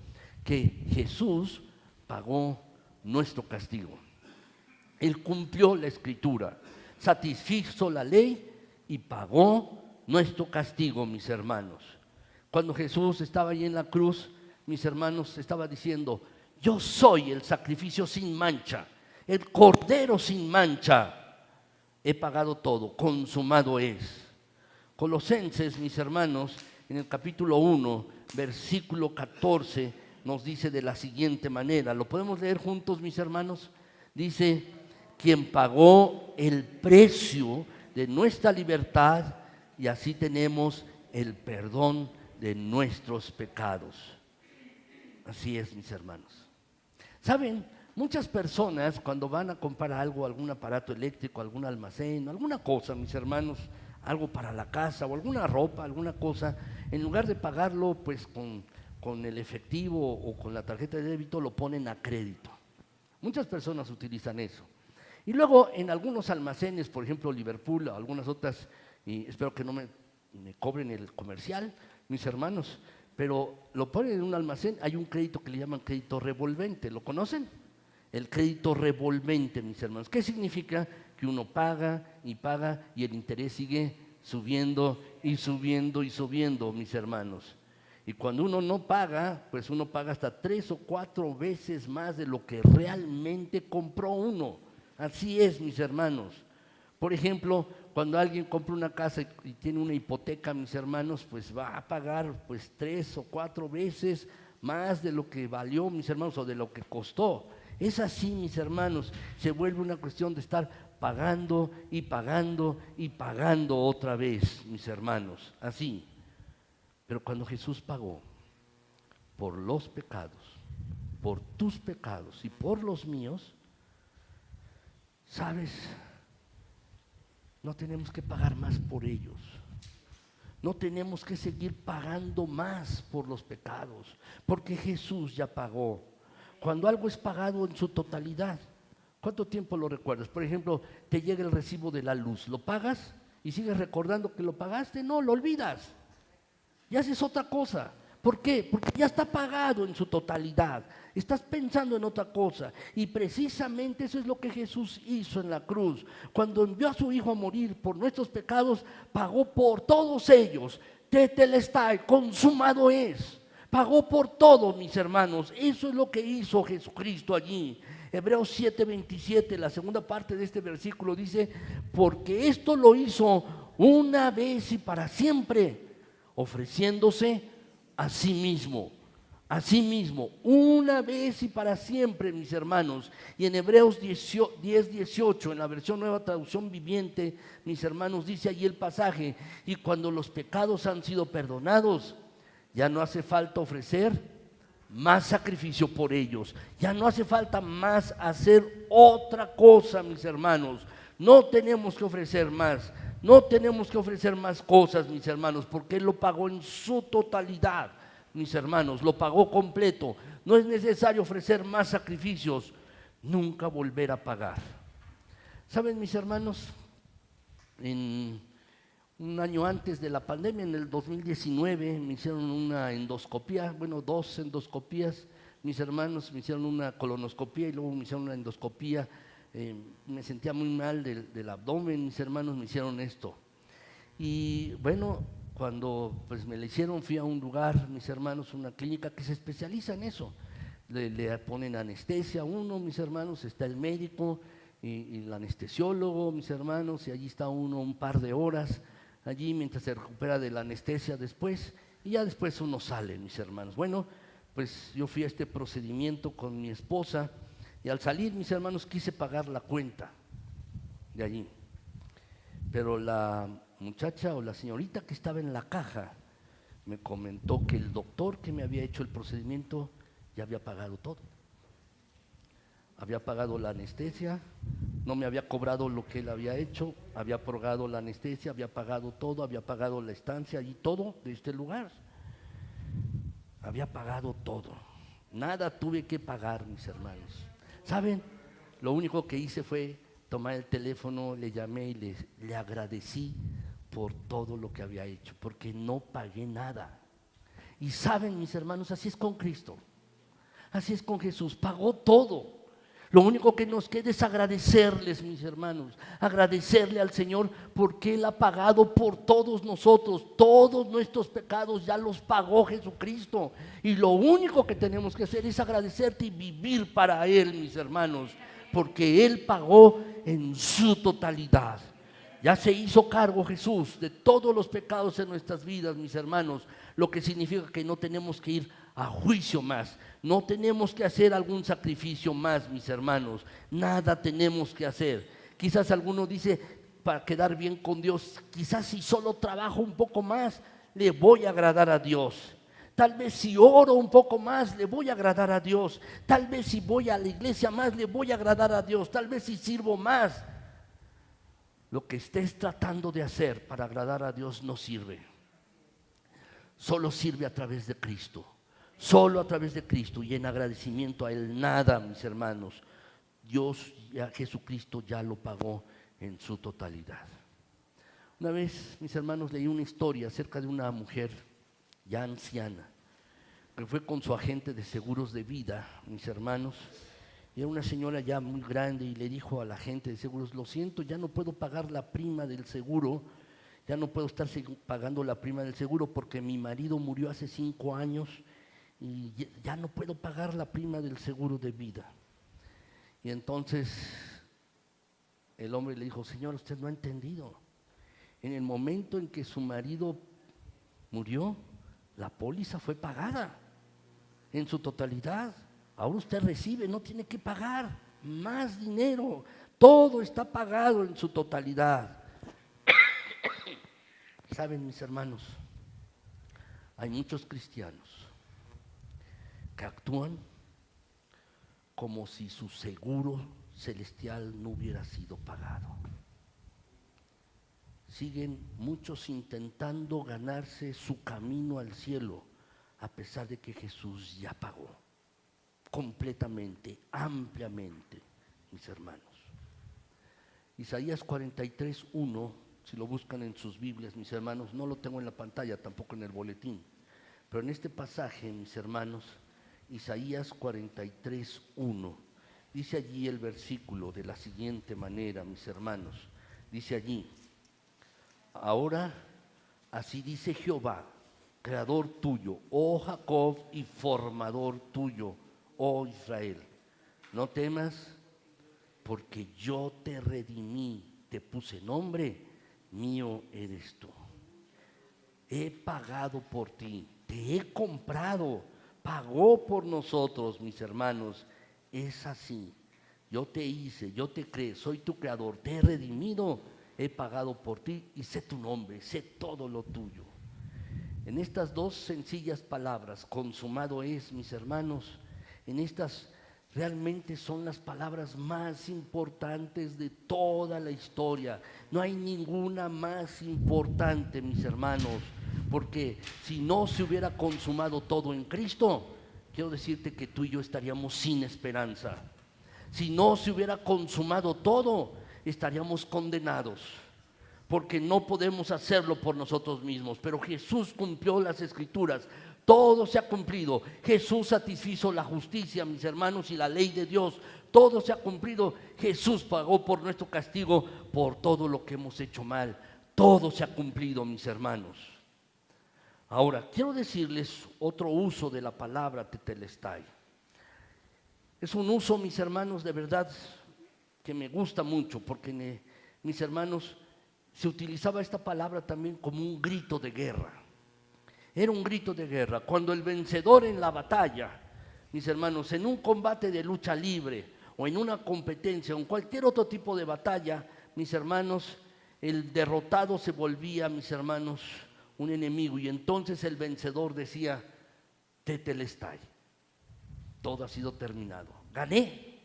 que Jesús pagó nuestro castigo. Él cumplió la Escritura, satisfizo la ley y pagó nuestro castigo, mis hermanos. Cuando Jesús estaba ahí en la cruz, mis hermanos, estaba diciendo, yo soy el sacrificio sin mancha, el cordero sin mancha. He pagado todo, consumado es. Colosenses, mis hermanos, en el capítulo 1, versículo 14, nos dice de la siguiente manera. ¿Lo podemos leer juntos, mis hermanos? Dice, quien pagó el precio de nuestra libertad, y así tenemos el perdón de nuestros pecados. Así es, mis hermanos. ¿Saben? Muchas personas cuando van a comprar algo, algún aparato eléctrico, algún almacén, alguna cosa, mis hermanos, algo para la casa o alguna ropa, alguna cosa, en lugar de pagarlo pues con el efectivo o con la tarjeta de débito, lo ponen a crédito. Muchas personas utilizan eso. Y luego en algunos almacenes, por ejemplo Liverpool o algunas otras, y espero que no me cobren el comercial, mis hermanos, pero lo ponen en un almacén, hay un crédito que le llaman crédito revolvente, ¿lo conocen? El crédito revolvente, mis hermanos. ¿Qué significa? Que uno paga y el interés sigue subiendo y subiendo y subiendo, mis hermanos. Y cuando uno no paga, pues uno paga hasta 3 o 4 veces más de lo que realmente compró uno. Así es, mis hermanos. Por ejemplo, cuando alguien compra una casa y tiene una hipoteca, mis hermanos, pues va a pagar pues 3 o 4 veces más de lo que valió, mis hermanos, o de lo que costó. Es así, mis hermanos, se vuelve una cuestión de estar pagando y pagando y pagando otra vez, mis hermanos, así. Pero cuando Jesús pagó por los pecados, por tus pecados y por los míos, ¿sabes? No tenemos que pagar más por ellos. No tenemos que seguir pagando más por los pecados, porque Jesús ya pagó. Cuando algo es pagado en su totalidad, ¿cuánto tiempo lo recuerdas? Por ejemplo, te llega el recibo de la luz, ¿lo pagas y sigues recordando que lo pagaste? No, lo olvidas y haces otra cosa. ¿Por qué? Porque ya está pagado en su totalidad. Estás pensando en otra cosa. Y precisamente eso es lo que Jesús hizo en la cruz. Cuando envió a su Hijo a morir por nuestros pecados, pagó por todos ellos. Tetelestai, consumado es. Pagó por todo, mis hermanos. Eso es lo que hizo Jesucristo allí. Hebreos 7:27, la segunda parte de este versículo dice, porque esto lo hizo una vez y para siempre, ofreciéndose a sí mismo. Asimismo, una vez y para siempre, mis hermanos. Y en Hebreos 10:18, en la versión Nueva Traducción Viviente, mis hermanos, dice allí el pasaje: y cuando los pecados han sido perdonados, ya no hace falta ofrecer más sacrificio por ellos. Ya no hace falta más hacer otra cosa, mis hermanos. No tenemos que ofrecer más. No tenemos que ofrecer más cosas, mis hermanos, porque Él lo pagó en su totalidad. Mis hermanos, lo pagó completo. No es necesario ofrecer más sacrificios, nunca volver a pagar. ¿Saben, mis hermanos? En un año antes de la pandemia, en el 2019, me hicieron una endoscopía, bueno, 2 endoscopías. Mis hermanos me hicieron una colonoscopía y luego me hicieron una endoscopía. Me sentía muy mal del abdomen, mis hermanos me hicieron esto. Y bueno, cuando pues me la hicieron, fui a un lugar, mis hermanos, una clínica que se especializa en eso. Le ponen anestesia a uno, mis hermanos, está el médico y el anestesiólogo, mis hermanos, y allí está uno un par de horas, allí mientras se recupera de la anestesia después, y ya después uno sale, mis hermanos. Bueno, pues yo fui a este procedimiento con mi esposa, y al salir, mis hermanos, quise pagar la cuenta de allí. Pero la muchacha o la señorita que estaba en la caja me comentó que el doctor que me había hecho el procedimiento ya había pagado todo. Había pagado la anestesia, no me había cobrado lo que él había hecho, había pagado la anestesia, había pagado todo, había pagado la estancia y todo de este lugar. Había pagado todo. Nada tuve que pagar, mis hermanos. ¿Saben? Lo único que hice fue tomar el teléfono, le llamé y le agradecí por todo lo que había hecho, porque no pagué nada. Y saben, mis hermanos, así es con Cristo, así es con Jesús, pagó todo. Lo único que nos queda es agradecerles, mis hermanos, agradecerle al Señor porque Él ha pagado por todos nosotros, todos nuestros pecados ya los pagó Jesucristo. Y lo único que tenemos que hacer es agradecerte y vivir para Él, mis hermanos, porque Él pagó en su totalidad. Ya se hizo cargo Jesús de todos los pecados en nuestras vidas, mis hermanos, lo que significa que no tenemos que ir a juicio más, no tenemos que hacer algún sacrificio más, mis hermanos, nada tenemos que hacer. Quizás alguno dice, para quedar bien con Dios, quizás si solo trabajo un poco más, le voy a agradar a Dios. Tal vez si oro un poco más, le voy a agradar a Dios. Tal vez si voy a la iglesia más, le voy a agradar a Dios. Tal vez si sirvo más. Lo que estés tratando de hacer para agradar a Dios no sirve. Solo sirve a través de Cristo. Solo a través de Cristo y en agradecimiento a Él. Nada, mis hermanos. Dios, Jesucristo ya lo pagó en su totalidad. Una vez, mis hermanos, leí una historia acerca de una mujer ya anciana que fue con su agente de seguros de vida, mis hermanos. Y era una señora ya muy grande y le dijo al agente de seguros: lo siento, ya no puedo pagar la prima del seguro, ya no puedo estar pagando la prima del seguro porque mi marido murió hace 5 años y ya no puedo pagar la prima del seguro de vida. Y entonces el hombre le dijo: señor, usted no ha entendido. En el momento en que su marido murió, la póliza fue pagada en su totalidad. Ahora usted recibe, no tiene que pagar más dinero. Todo está pagado en su totalidad. Saben, mis hermanos, hay muchos cristianos que actúan como si su seguro celestial no hubiera sido pagado. Siguen muchos intentando ganarse su camino al cielo, a pesar de que Jesús ya pagó completamente, ampliamente, mis hermanos. Isaías 43:1, si lo buscan en sus Biblias, mis hermanos, no lo tengo en la pantalla, tampoco en el boletín, pero en este pasaje, mis hermanos, Isaías 43:1, dice allí el versículo de la siguiente manera, mis hermanos, dice allí: ahora así dice Jehová, creador tuyo, oh Jacob, y formador tuyo, oh Israel, no temas, porque yo te redimí, te puse nombre, mío eres tú. he pagado por ti, te he comprado, pagó por nosotros, mis hermanos. Es así. Yo te hice, yo te creé, soy tu creador, te he redimido, he pagado por ti y sé tu nombre, sé todo lo tuyo. En estas dos sencillas palabras, consumado es, mis hermanos, en estas realmente son las palabras más importantes de toda la historia. No hay ninguna más importante, mis hermanos, porque si no se hubiera consumado todo en Cristo, quiero decirte que tú y yo estaríamos sin esperanza. Si no se hubiera consumado todo, estaríamos condenados, porque no podemos hacerlo por nosotros mismos. Pero Jesús cumplió las Escrituras, todo se ha cumplido. Jesús satisfizo la justicia, mis hermanos, y la ley de Dios. Todo se ha cumplido. Jesús pagó por nuestro castigo, por todo lo que hemos hecho mal. Todo se ha cumplido, mis hermanos. Ahora, quiero decirles otro uso de la palabra tetelestai. Es un uso, mis hermanos, de verdad que me gusta mucho, porque mis hermanos, se utilizaba esta palabra también como un grito de guerra. Era un grito de guerra. Cuando el vencedor en la batalla, mis hermanos, en un combate de lucha libre o en una competencia o en cualquier otro tipo de batalla, mis hermanos, el derrotado se volvía, mis hermanos, un enemigo, y entonces el vencedor decía: tetelestai, todo ha sido terminado, gané,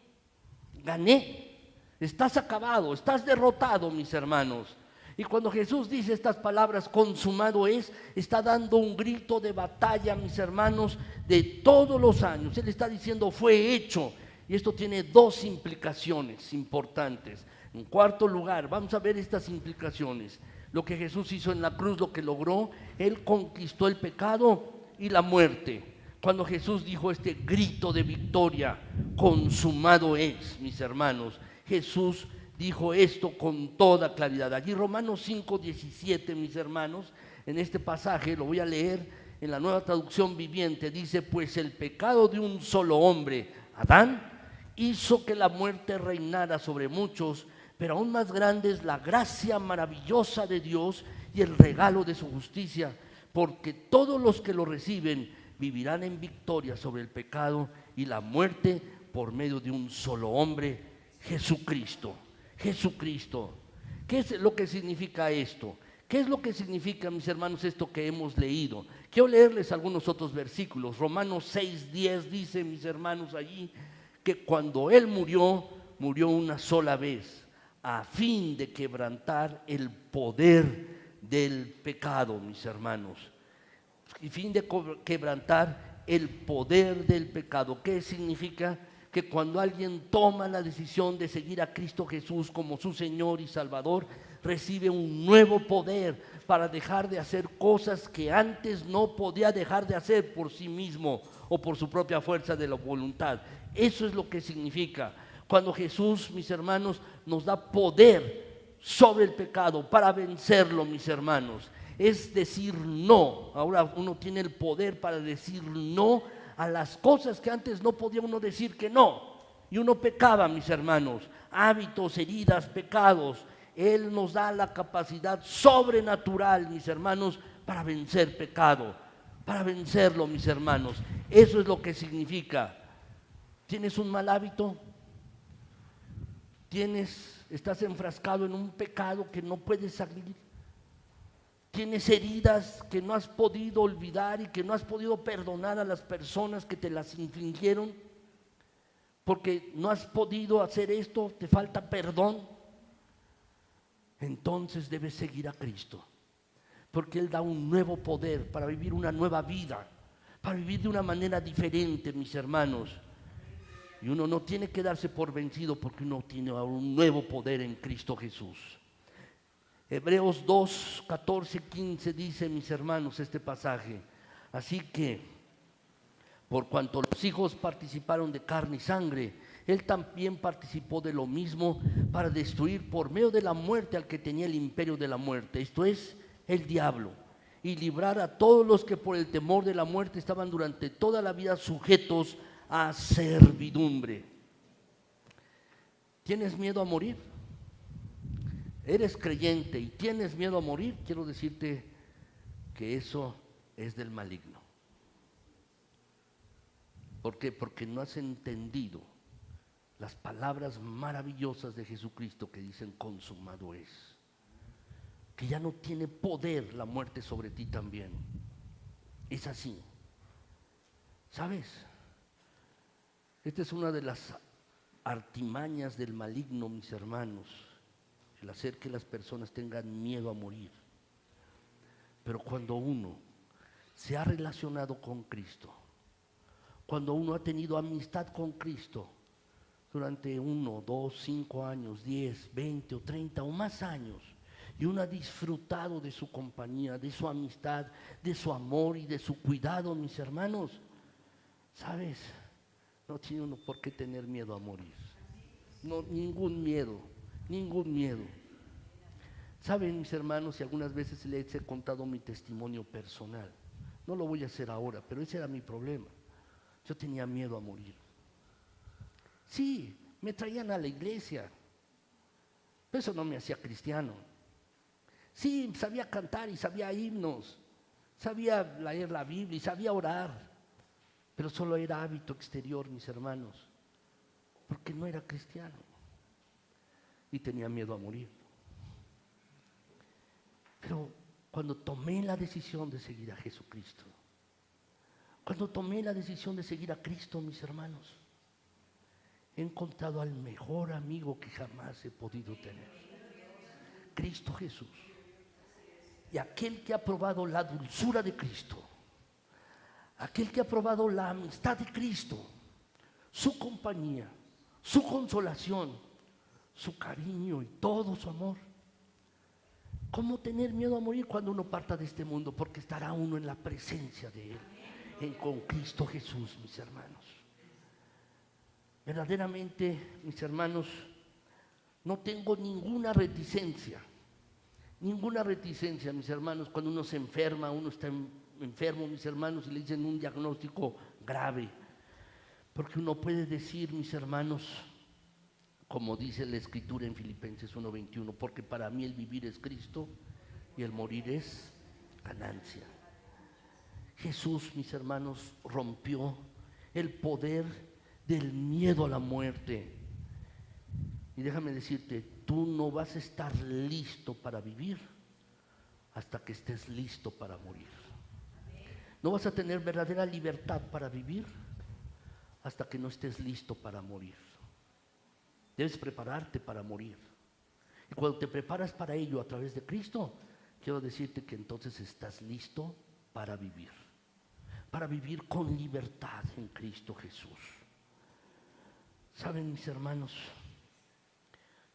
estás acabado, estás derrotado, mis hermanos. Y cuando Jesús dice estas palabras, consumado es, está dando un grito de batalla, mis hermanos, de todos los años. Él está diciendo: fue hecho. Y esto tiene dos implicaciones importantes. En cuarto lugar, vamos a ver estas implicaciones. Lo que Jesús hizo en la cruz, lo que logró, Él conquistó el pecado y la muerte. Cuando Jesús dijo este grito de victoria, consumado es, mis hermanos, Jesús dijo esto con toda claridad. Allí Romanos 5:17, mis hermanos, en este pasaje, lo voy a leer en la Nueva Traducción Viviente, dice: pues el pecado de un solo hombre, Adán, hizo que la muerte reinara sobre muchos, pero aún más grande es la gracia maravillosa de Dios y el regalo de su justicia, porque todos los que lo reciben vivirán en victoria sobre el pecado y la muerte por medio de un solo hombre, Jesucristo. Jesucristo. ¿Qué es lo que significa esto? ¿Qué es lo que significa, mis hermanos, esto que hemos leído? Quiero leerles algunos otros versículos. Romanos 6:10 dice, mis hermanos, allí, que cuando Él murió, murió una sola vez, a fin de quebrantar el poder del pecado, mis hermanos. A fin de quebrantar el poder del pecado. ¿Qué significa? Que cuando alguien toma la decisión de seguir a Cristo Jesús como su Señor y Salvador, recibe un nuevo poder para dejar de hacer cosas que antes no podía dejar de hacer por sí mismo o por su propia fuerza de la voluntad. Eso es lo que significa cuando Jesús, mis hermanos, nos da poder sobre el pecado para vencerlo, mis hermanos. Es decir no. Ahora uno tiene el poder para decir no a las cosas que antes no podía uno decir que no. Y uno pecaba, mis hermanos. Hábitos, heridas, pecados. Él nos da la capacidad sobrenatural, mis hermanos, para vencer pecado, para vencerlo, mis hermanos. Eso es lo que significa. ¿Tienes un mal hábito? ¿Estás enfrascado en un pecado que no puedes salir? ¿Tienes heridas que no has podido olvidar y que no has podido perdonar a las personas que te las infligieron? Porque no has podido hacer esto, te falta perdón. Entonces debes seguir a Cristo, porque Él da un nuevo poder para vivir una nueva vida, para vivir de una manera diferente, mis hermanos. Y uno no tiene que darse por vencido, porque uno tiene un nuevo poder en Cristo Jesús. Hebreos 2, 14, 15 dice, mis hermanos, este pasaje: así que, por cuanto los hijos participaron de carne y sangre, Él también participó de lo mismo, para destruir por medio de la muerte al que tenía el imperio de la muerte, esto es, el diablo, y librar a todos los que por el temor de la muerte estaban durante toda la vida sujetos a servidumbre. ¿Tienes miedo a morir? ¿Eres creyente y tienes miedo a morir? Quiero decirte que eso es del maligno. ¿Por qué? Porque no has entendido las palabras maravillosas de Jesucristo que dicen consumado es. Que ya no tiene poder la muerte sobre ti también. Es así. ¿Sabes? Esta es una de las artimañas del maligno, mis hermanos, el hacer que las personas tengan miedo a morir. Pero cuando uno se ha relacionado con Cristo, cuando uno ha tenido amistad con Cristo durante 1, 2, 5 años, 10, 20 o 30 o más años, y uno ha disfrutado de su compañía, de su amistad, de su amor y de su cuidado, mis hermanos, ¿sabes? No tiene uno por qué tener miedo a morir. No, ningún miedo, ningún miedo. Saben, mis hermanos, y algunas veces les he contado mi testimonio personal. No lo voy a hacer ahora, pero ese era mi problema. Yo tenía miedo a morir. Sí, me traían a la iglesia, pero eso no me hacía cristiano. Sí, sabía cantar y sabía himnos, sabía leer la Biblia y sabía orar, pero solo era hábito exterior, mis hermanos, porque no era cristiano y tenía miedo a morir. Pero cuando tomé la decisión de seguir a Jesucristo, cuando tomé la decisión de seguir a Cristo, mis hermanos, he encontrado al mejor amigo que jamás he podido tener, Cristo Jesús. Y aquel que ha probado la dulzura de Cristo, aquel que ha probado la amistad de Cristo, su compañía, su consolación, su cariño y todo su amor. ¿Cómo tener miedo a morir cuando uno parta de este mundo? Porque estará uno en la presencia de Él, con Cristo Jesús, mis hermanos. Verdaderamente, mis hermanos, no tengo ninguna reticencia, mis hermanos, cuando uno se enferma, uno está enfermo, mis hermanos, y le dicen un diagnóstico grave. Porque uno puede decir, mis hermanos, como dice la Escritura en Filipenses 1:21, porque para mí el vivir es Cristo y el morir es ganancia. Jesús, mis hermanos, rompió el poder del miedo a la muerte. Y déjame decirte, tú no vas a estar listo para vivir hasta que estés listo para morir. No vas a tener verdadera libertad para vivir hasta que no estés listo para morir. Debes prepararte para morir. Y cuando te preparas para ello a través de Cristo, quiero decirte que entonces estás listo para vivir con libertad en Cristo Jesús. Saben, mis hermanos,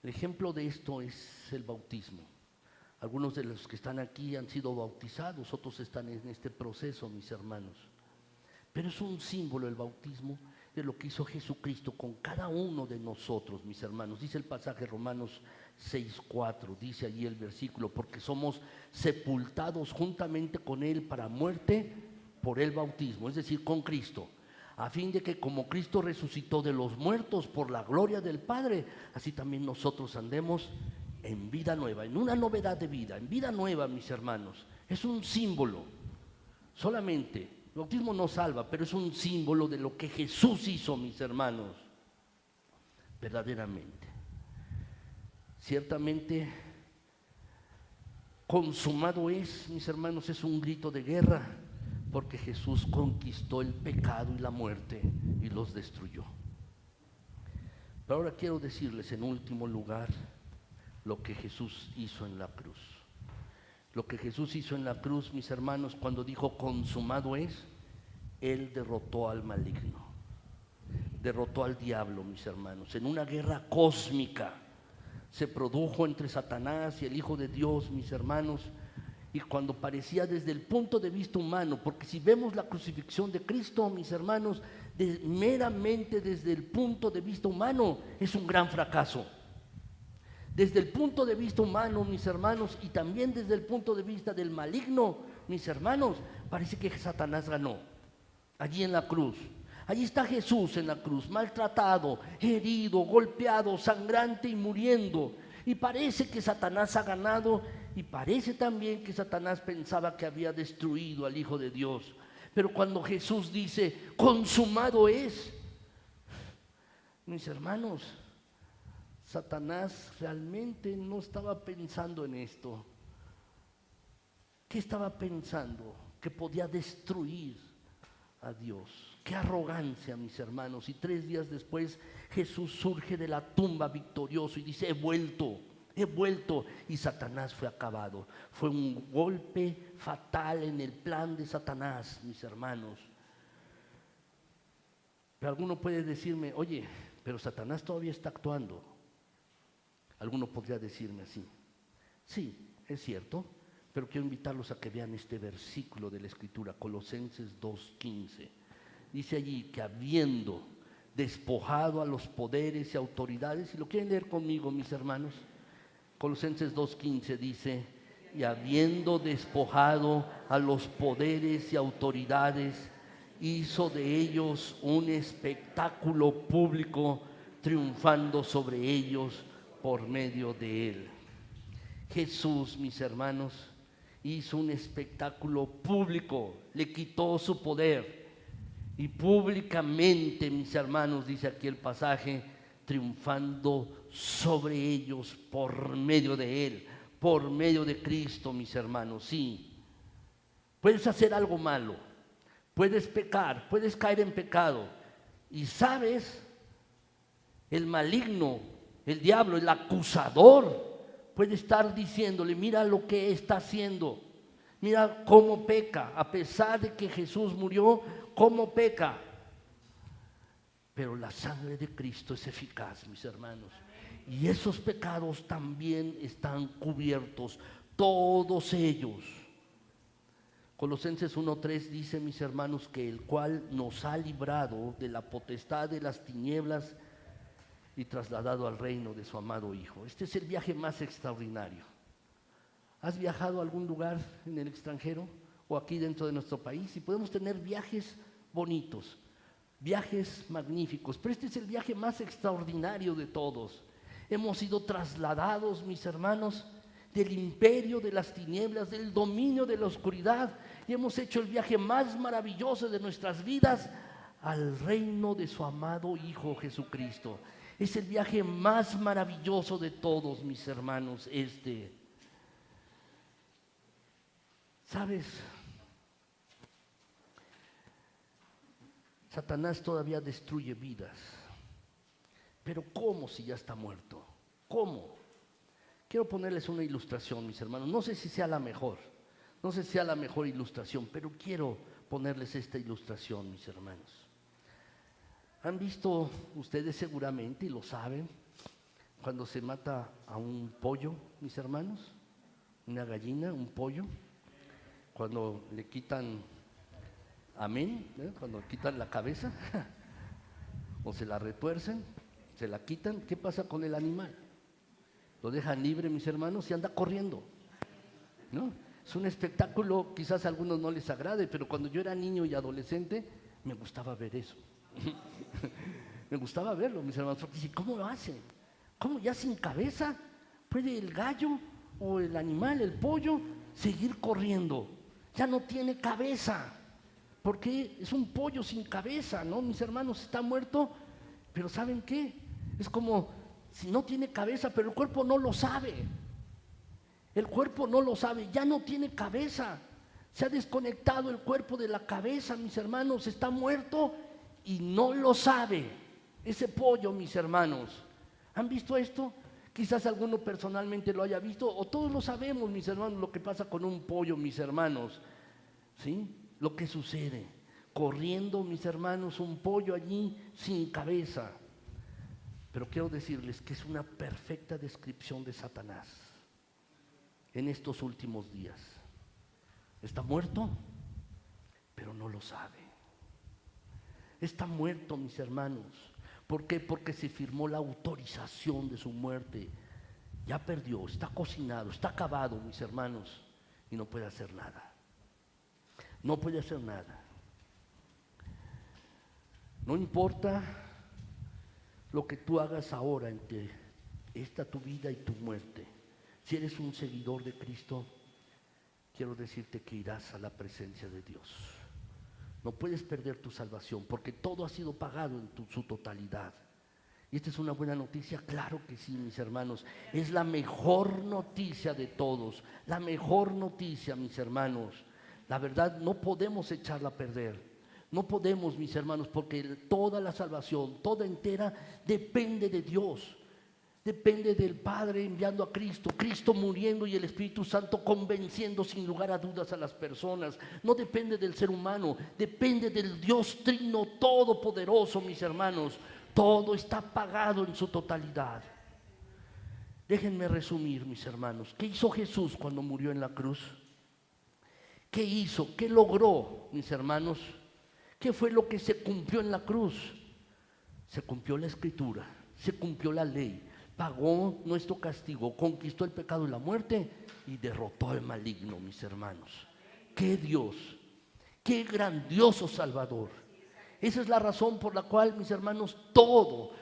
el ejemplo de esto es el bautismo. Algunos de los que están aquí han sido bautizados, otros están en este proceso, mis hermanos. Pero es un símbolo el bautismo de lo que hizo Jesucristo con cada uno de nosotros, mis hermanos. Dice el pasaje Romanos 6:4, dice allí el versículo, porque somos sepultados juntamente con Él para muerte por el bautismo, es decir, con Cristo, a fin de que como Cristo resucitó de los muertos por la gloria del Padre, así también nosotros andemos en vida nueva, en una novedad de vida, en vida nueva, mis hermanos. Es un símbolo, solamente, el bautismo no salva, pero es un símbolo de lo que Jesús hizo, mis hermanos, verdaderamente. Ciertamente, consumado es, mis hermanos, es un grito de guerra, porque Jesús conquistó el pecado y la muerte y los destruyó. Pero ahora quiero decirles en último lugar lo que Jesús hizo en la cruz. Lo que Jesús hizo en la cruz, mis hermanos, cuando dijo consumado es, Él derrotó al maligno, derrotó al diablo, mis hermanos, en una guerra cósmica. Se produjo entre Satanás y el Hijo de Dios, mis hermanos, y cuando parecía desde el punto de vista humano, porque si vemos la crucifixión de Cristo, mis hermanos, meramente desde el punto de vista humano, es un gran fracaso. Desde el punto de vista humano, mis hermanos, y también desde el punto de vista del maligno, mis hermanos, parece que Satanás ganó allí en la cruz. Allí está Jesús en la cruz, maltratado, herido, golpeado, sangrante y muriendo. Y parece que Satanás ha ganado y parece también que Satanás pensaba que había destruido al Hijo de Dios. Pero cuando Jesús dice, consumado es, mis hermanos, Satanás realmente no estaba pensando en esto. ¿Qué estaba pensando? Que podía destruir a Dios. Qué arrogancia, mis hermanos. Y 3 días después Jesús surge de la tumba victorioso y dice, he vuelto. Y Satanás fue acabado. Fue un golpe fatal en el plan de Satanás, mis hermanos. Pero alguno puede decirme, oye, pero Satanás todavía está actuando. Alguno podría decirme así. Sí, es cierto, pero quiero invitarlos a que vean este versículo de la Escritura, Colosenses 2:15. Dice allí que habiendo despojado a los poderes y autoridades, si lo quieren leer conmigo, mis hermanos, Colosenses 2:15 dice, y habiendo despojado a los poderes y autoridades, hizo de ellos un espectáculo público, triunfando sobre ellos por medio de él. Jesús, mis hermanos, hizo un espectáculo público, le quitó su poder y públicamente, mis hermanos, dice aquí el pasaje, triunfando sobre ellos por medio de él, por medio de Cristo, mis hermanos. Sí, puedes hacer algo malo, puedes pecar, puedes caer en pecado y sabes, el maligno, el diablo, el acusador puede estar diciéndole, mira lo que está haciendo, mira cómo peca, a pesar de que Jesús murió, cómo peca. Pero la sangre de Cristo es eficaz, mis hermanos, y esos pecados también están cubiertos, todos ellos. Colosenses 1:3 dice, mis hermanos, que el cual nos ha librado de la potestad de las tinieblas y trasladado al reino de su amado Hijo. Este es el viaje más extraordinario. ¿Has viajado a algún lugar en el extranjero o aquí dentro de nuestro país? Y podemos tener viajes bonitos, viajes magníficos, pero este es el viaje más extraordinario de todos. Hemos sido trasladados, mis hermanos, del imperio de las tinieblas, del dominio de la oscuridad, y hemos hecho el viaje más maravilloso de nuestras vidas al reino de su amado Hijo Jesucristo. Es el viaje más maravilloso de todos, mis hermanos, ¿Sabes? Satanás todavía destruye vidas. Pero ¿cómo si ya está muerto? ¿Cómo? Quiero ponerles una ilustración, mis hermanos. No sé si sea la mejor, no sé si sea la mejor ilustración, pero quiero ponerles esta ilustración, mis hermanos. Han visto ustedes seguramente, y lo saben, cuando se mata a un pollo, mis hermanos, una gallina, un pollo, cuando le quitan, amén, cuando le quitan la cabeza o se la retuercen, se la quitan, ¿qué pasa con el animal? Lo dejan libre, mis hermanos, y anda corriendo, ¿no? Es un espectáculo, quizás a algunos no les agrade, pero cuando yo era niño y adolescente me gustaba ver eso. Me gustaba verlo, mis hermanos, porque dice, ¿cómo lo hacen? ¿Cómo ya sin cabeza puede el gallo o el animal, el pollo, seguir corriendo? Ya no tiene cabeza, porque es un pollo sin cabeza, ¿no? Mis hermanos, está muerto, pero ¿saben qué? Es como si no tiene cabeza, pero el cuerpo no lo sabe. El cuerpo no lo sabe, ya no tiene cabeza. Se ha desconectado el cuerpo de la cabeza, mis hermanos, está muerto y no lo sabe. Ese pollo, mis hermanos, ¿han visto esto? Quizás alguno personalmente lo haya visto, o todos lo sabemos, mis hermanos, lo que pasa con un pollo, mis hermanos, ¿sí? Lo que sucede, corriendo, mis hermanos, un pollo allí sin cabeza. Pero quiero decirles que es una perfecta descripción de Satanás en estos últimos días. Está muerto, pero no lo sabe. Está muerto, mis hermanos. ¿Por qué? Porque se firmó la autorización de su muerte. Ya perdió, está cocinado, está acabado, mis hermanos, y no puede hacer nada. No puede hacer nada. No importa lo que tú hagas ahora entre esta tu vida y tu muerte. Si eres un seguidor de Cristo, quiero decirte que irás a la presencia de Dios. No puedes perder tu salvación porque todo ha sido pagado en su totalidad. ¿Y esta es una buena noticia? Claro que sí, mis hermanos. Es la mejor noticia de todos. La mejor noticia, mis hermanos. La verdad, no podemos echarla a perder. No podemos, mis hermanos, porque toda la salvación, toda entera, depende de Dios. Depende del Padre enviando a Cristo, Cristo muriendo y el Espíritu Santo convenciendo sin lugar a dudas a las personas. No depende del ser humano, depende del Dios Trino Todopoderoso, mis hermanos. Todo está pagado en su totalidad. Déjenme resumir, mis hermanos. ¿Qué hizo Jesús cuando murió en la cruz? ¿Qué hizo? ¿Qué logró, mis hermanos? ¿Qué fue lo que se cumplió en la cruz? Se cumplió la Escritura, se cumplió la ley. Pagó nuestro castigo, conquistó el pecado y la muerte y derrotó al maligno, mis hermanos. ¡Qué Dios! ¡Qué grandioso Salvador! Esa es la razón por la cual, mis hermanos, todo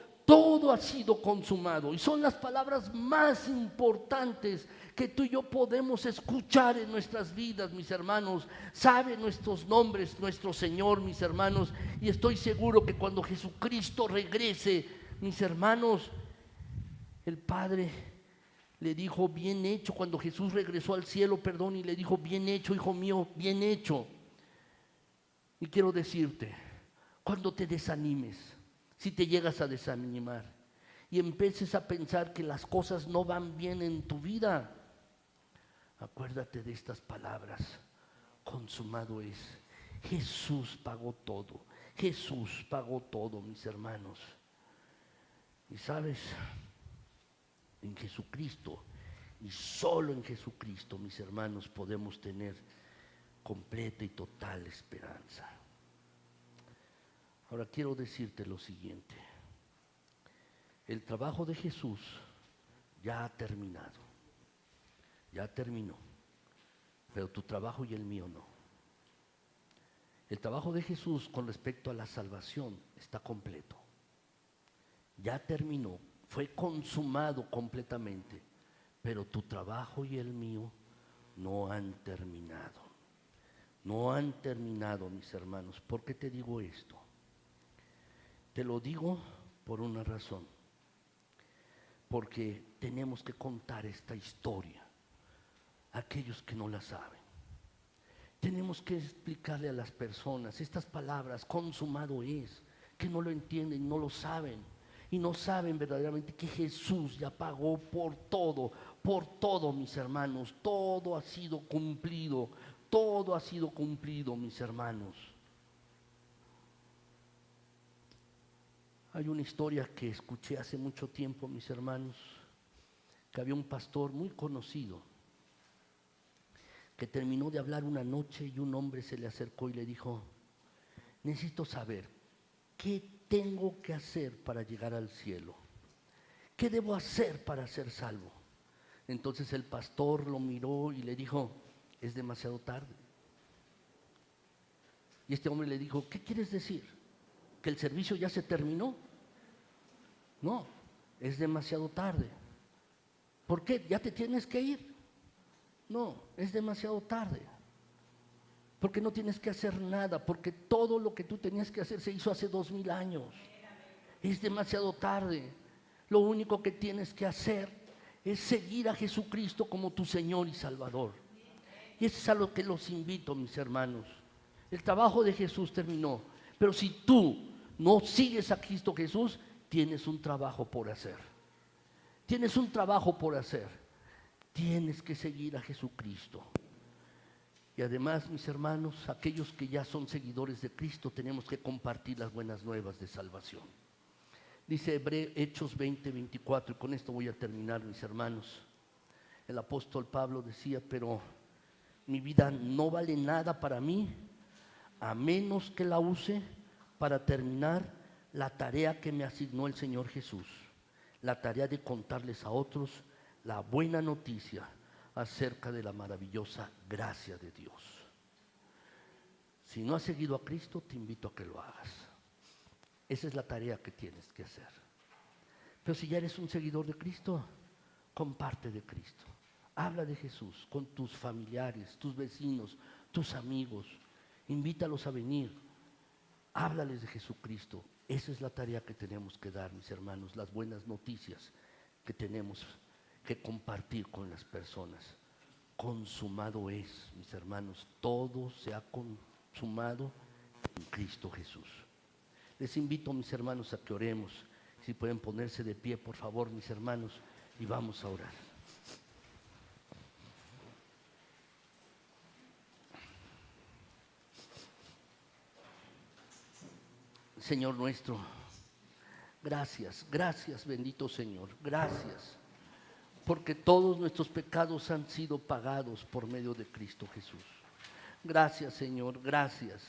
ha sido consumado. Y son las palabras más importantes que tú y yo podemos escuchar en nuestras vidas, mis hermanos. Sabe nuestros nombres, nuestro Señor, mis hermanos. Y estoy seguro que cuando Jesucristo regrese, mis hermanos, el Padre le dijo, bien hecho, cuando Jesús regresó al cielo, y le dijo, bien hecho, hijo mío, bien hecho. Y quiero decirte, cuando te desanimes, si te llegas a desanimar y empieces a pensar que las cosas no van bien en tu vida, acuérdate de estas palabras, consumado es. Jesús pagó todo, Jesús pagó todo, mis hermanos. Y sabes, en Jesucristo y solo en Jesucristo, mis hermanos, podemos tener completa y total esperanza. Ahora quiero decirte lo siguiente: el trabajo de Jesús ya ha terminado, ya terminó, pero tu trabajo y el mío no. El trabajo de Jesús con respecto a la salvación está completo, ya terminó, fue consumado completamente, pero tu trabajo y el mío no han terminado. No han terminado, mis hermanos. ¿Por qué te digo esto? Te lo digo por una razón. Porque tenemos que contar esta historia a aquellos que no la saben. Tenemos que explicarle a las personas estas palabras, consumado es, que no lo entienden, no lo saben. Y no saben verdaderamente que Jesús ya pagó por todo, mis hermanos. Todo ha sido cumplido, todo ha sido cumplido, mis hermanos. Hay una historia que escuché hace mucho tiempo, mis hermanos, que había un pastor muy conocido que terminó de hablar una noche y un hombre se le acercó y le dijo, necesito saber, ¿qué tengo que hacer para llegar al cielo? ¿Qué debo hacer para ser salvo? Entonces el pastor lo miró y le dijo, es demasiado tarde. Y este hombre le dijo, ¿qué quieres decir? ¿Que el servicio ya se terminó? No, es demasiado tarde. ¿Por qué? ¿Ya te tienes que ir? No, es demasiado tarde. Porque no tienes que hacer nada, porque todo lo que tú tenías que hacer se hizo hace 2000 años. Es demasiado tarde. Lo único que tienes que hacer es seguir a Jesucristo como tu Señor y Salvador. Y eso es a lo que los invito, mis hermanos. El trabajo de Jesús terminó, pero si tú no sigues a Cristo Jesús, tienes un trabajo por hacer. Tienes un trabajo por hacer. Tienes que seguir a Jesucristo. Y además, mis hermanos, aquellos que ya son seguidores de Cristo, tenemos que compartir las buenas nuevas de salvación. Dice Hechos 20:24, y con esto voy a terminar, mis hermanos. El apóstol Pablo decía, pero mi vida no vale nada para mí, a menos que la use para terminar la tarea que me asignó el Señor Jesús, la tarea de contarles a otros la buena noticia acerca de la maravillosa gracia de Dios. Si no has seguido a Cristo, te invito a que lo hagas. Esa es la tarea que tienes que hacer. Pero si ya eres un seguidor de Cristo, comparte de Cristo. Habla de Jesús con tus familiares, tus vecinos, tus amigos. Invítalos a venir. Háblales de Jesucristo. Esa es la tarea que tenemos que dar, mis hermanos, las buenas noticias que tenemos que compartir con las personas. Consumado es, mis hermanos, todo se ha consumado en Cristo Jesús. Les invito, mis hermanos, a que oremos. Si pueden ponerse de pie, por favor, mis hermanos, y vamos a orar. Señor nuestro, gracias, gracias, bendito Señor, gracias, porque todos nuestros pecados han sido pagados por medio de Cristo Jesús. Gracias, Señor, gracias,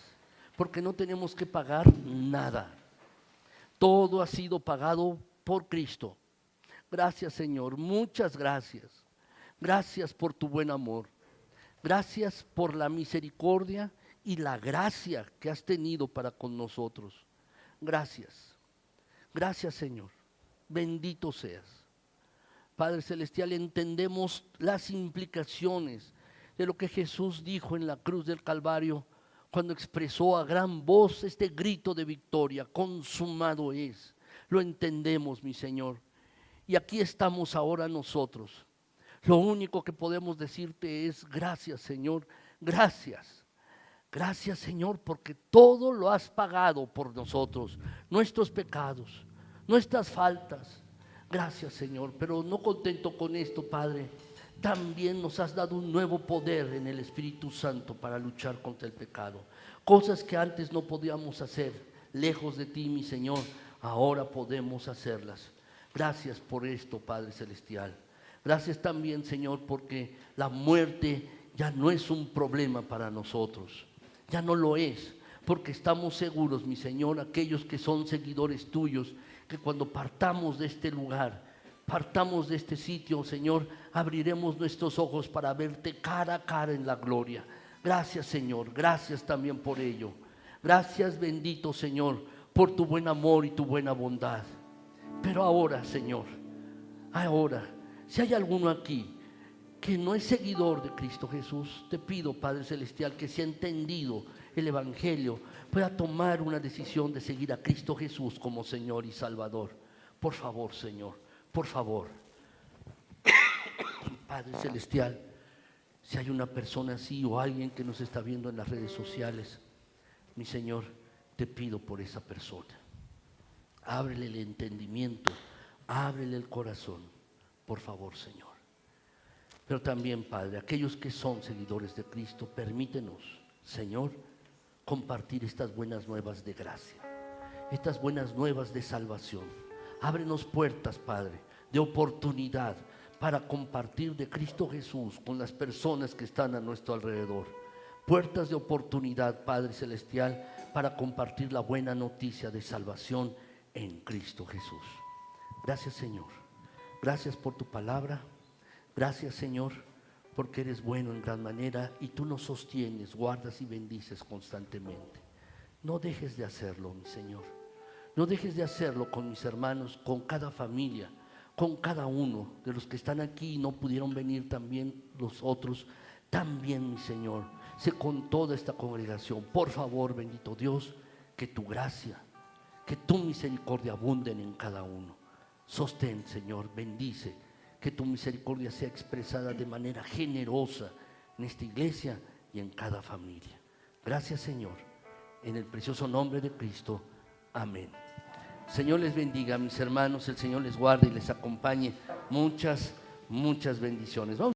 porque no tenemos que pagar nada. Todo ha sido pagado por Cristo. Gracias, Señor, muchas gracias. Gracias por tu buen amor. Gracias por la misericordia y la gracia que has tenido para con nosotros. Gracias. Gracias, Señor. Bendito seas. Padre Celestial, entendemos las implicaciones de lo que Jesús dijo en la cruz del Calvario cuando expresó a gran voz este grito de victoria: consumado es. Lo entendemos, mi Señor. Y aquí estamos ahora nosotros. Lo único que podemos decirte es gracias, Señor, gracias. Gracias, Señor, porque todo lo has pagado por nosotros, nuestros pecados, nuestras faltas. Gracias, Señor, pero no contento con esto, Padre, también nos has dado un nuevo poder en el Espíritu Santo para luchar contra el pecado. Cosas que antes no podíamos hacer, lejos de ti, mi Señor, ahora podemos hacerlas. Gracias por esto, Padre Celestial. Gracias también, Señor, porque la muerte ya no es un problema para nosotros. Ya no lo es, porque estamos seguros, mi Señor, aquellos que son seguidores tuyos, que cuando partamos de este lugar, partamos de este sitio, Señor, abriremos nuestros ojos para verte cara a cara en la gloria. Gracias, Señor, gracias también por ello. Gracias, bendito Señor, por tu buen amor y tu buena bondad. Pero ahora, Señor, ahora, si hay alguno aquí que no es seguidor de Cristo Jesús, te pido, Padre Celestial, que si ha entendido el Evangelio, pueda tomar una decisión de seguir a Cristo Jesús como Señor y Salvador. Por favor, Señor, por favor. Padre Celestial, si hay una persona así o alguien que nos está viendo en las redes sociales, mi Señor, te pido por esa persona. Ábrele el entendimiento, ábrele el corazón, por favor, Señor. Pero también, Padre, aquellos que son seguidores de Cristo, permítenos, Señor, compartir estas buenas nuevas de gracia, estas buenas nuevas de salvación. Ábrenos puertas, Padre, de oportunidad para compartir de Cristo Jesús con las personas que están a nuestro alrededor. Puertas de oportunidad, Padre Celestial, para compartir la buena noticia de salvación en Cristo Jesús. Gracias, Señor. Gracias por tu palabra. Gracias, Señor, porque eres bueno en gran manera y tú nos sostienes, guardas y bendices constantemente. No dejes de hacerlo, mi Señor. No dejes de hacerlo con mis hermanos, con cada familia, con cada uno de los que están aquí y no pudieron venir, también los otros. También, mi Señor, sé con toda esta congregación. Por favor, bendito Dios, que tu gracia, que tu misericordia abunden en cada uno. Sostén, Señor, bendice. Que tu misericordia sea expresada de manera generosa en esta iglesia y en cada familia. Gracias, Señor, en el precioso nombre de Cristo. Amén. Señor les bendiga, mis hermanos, el Señor les guarde y les acompañe. Muchas bendiciones. Vamos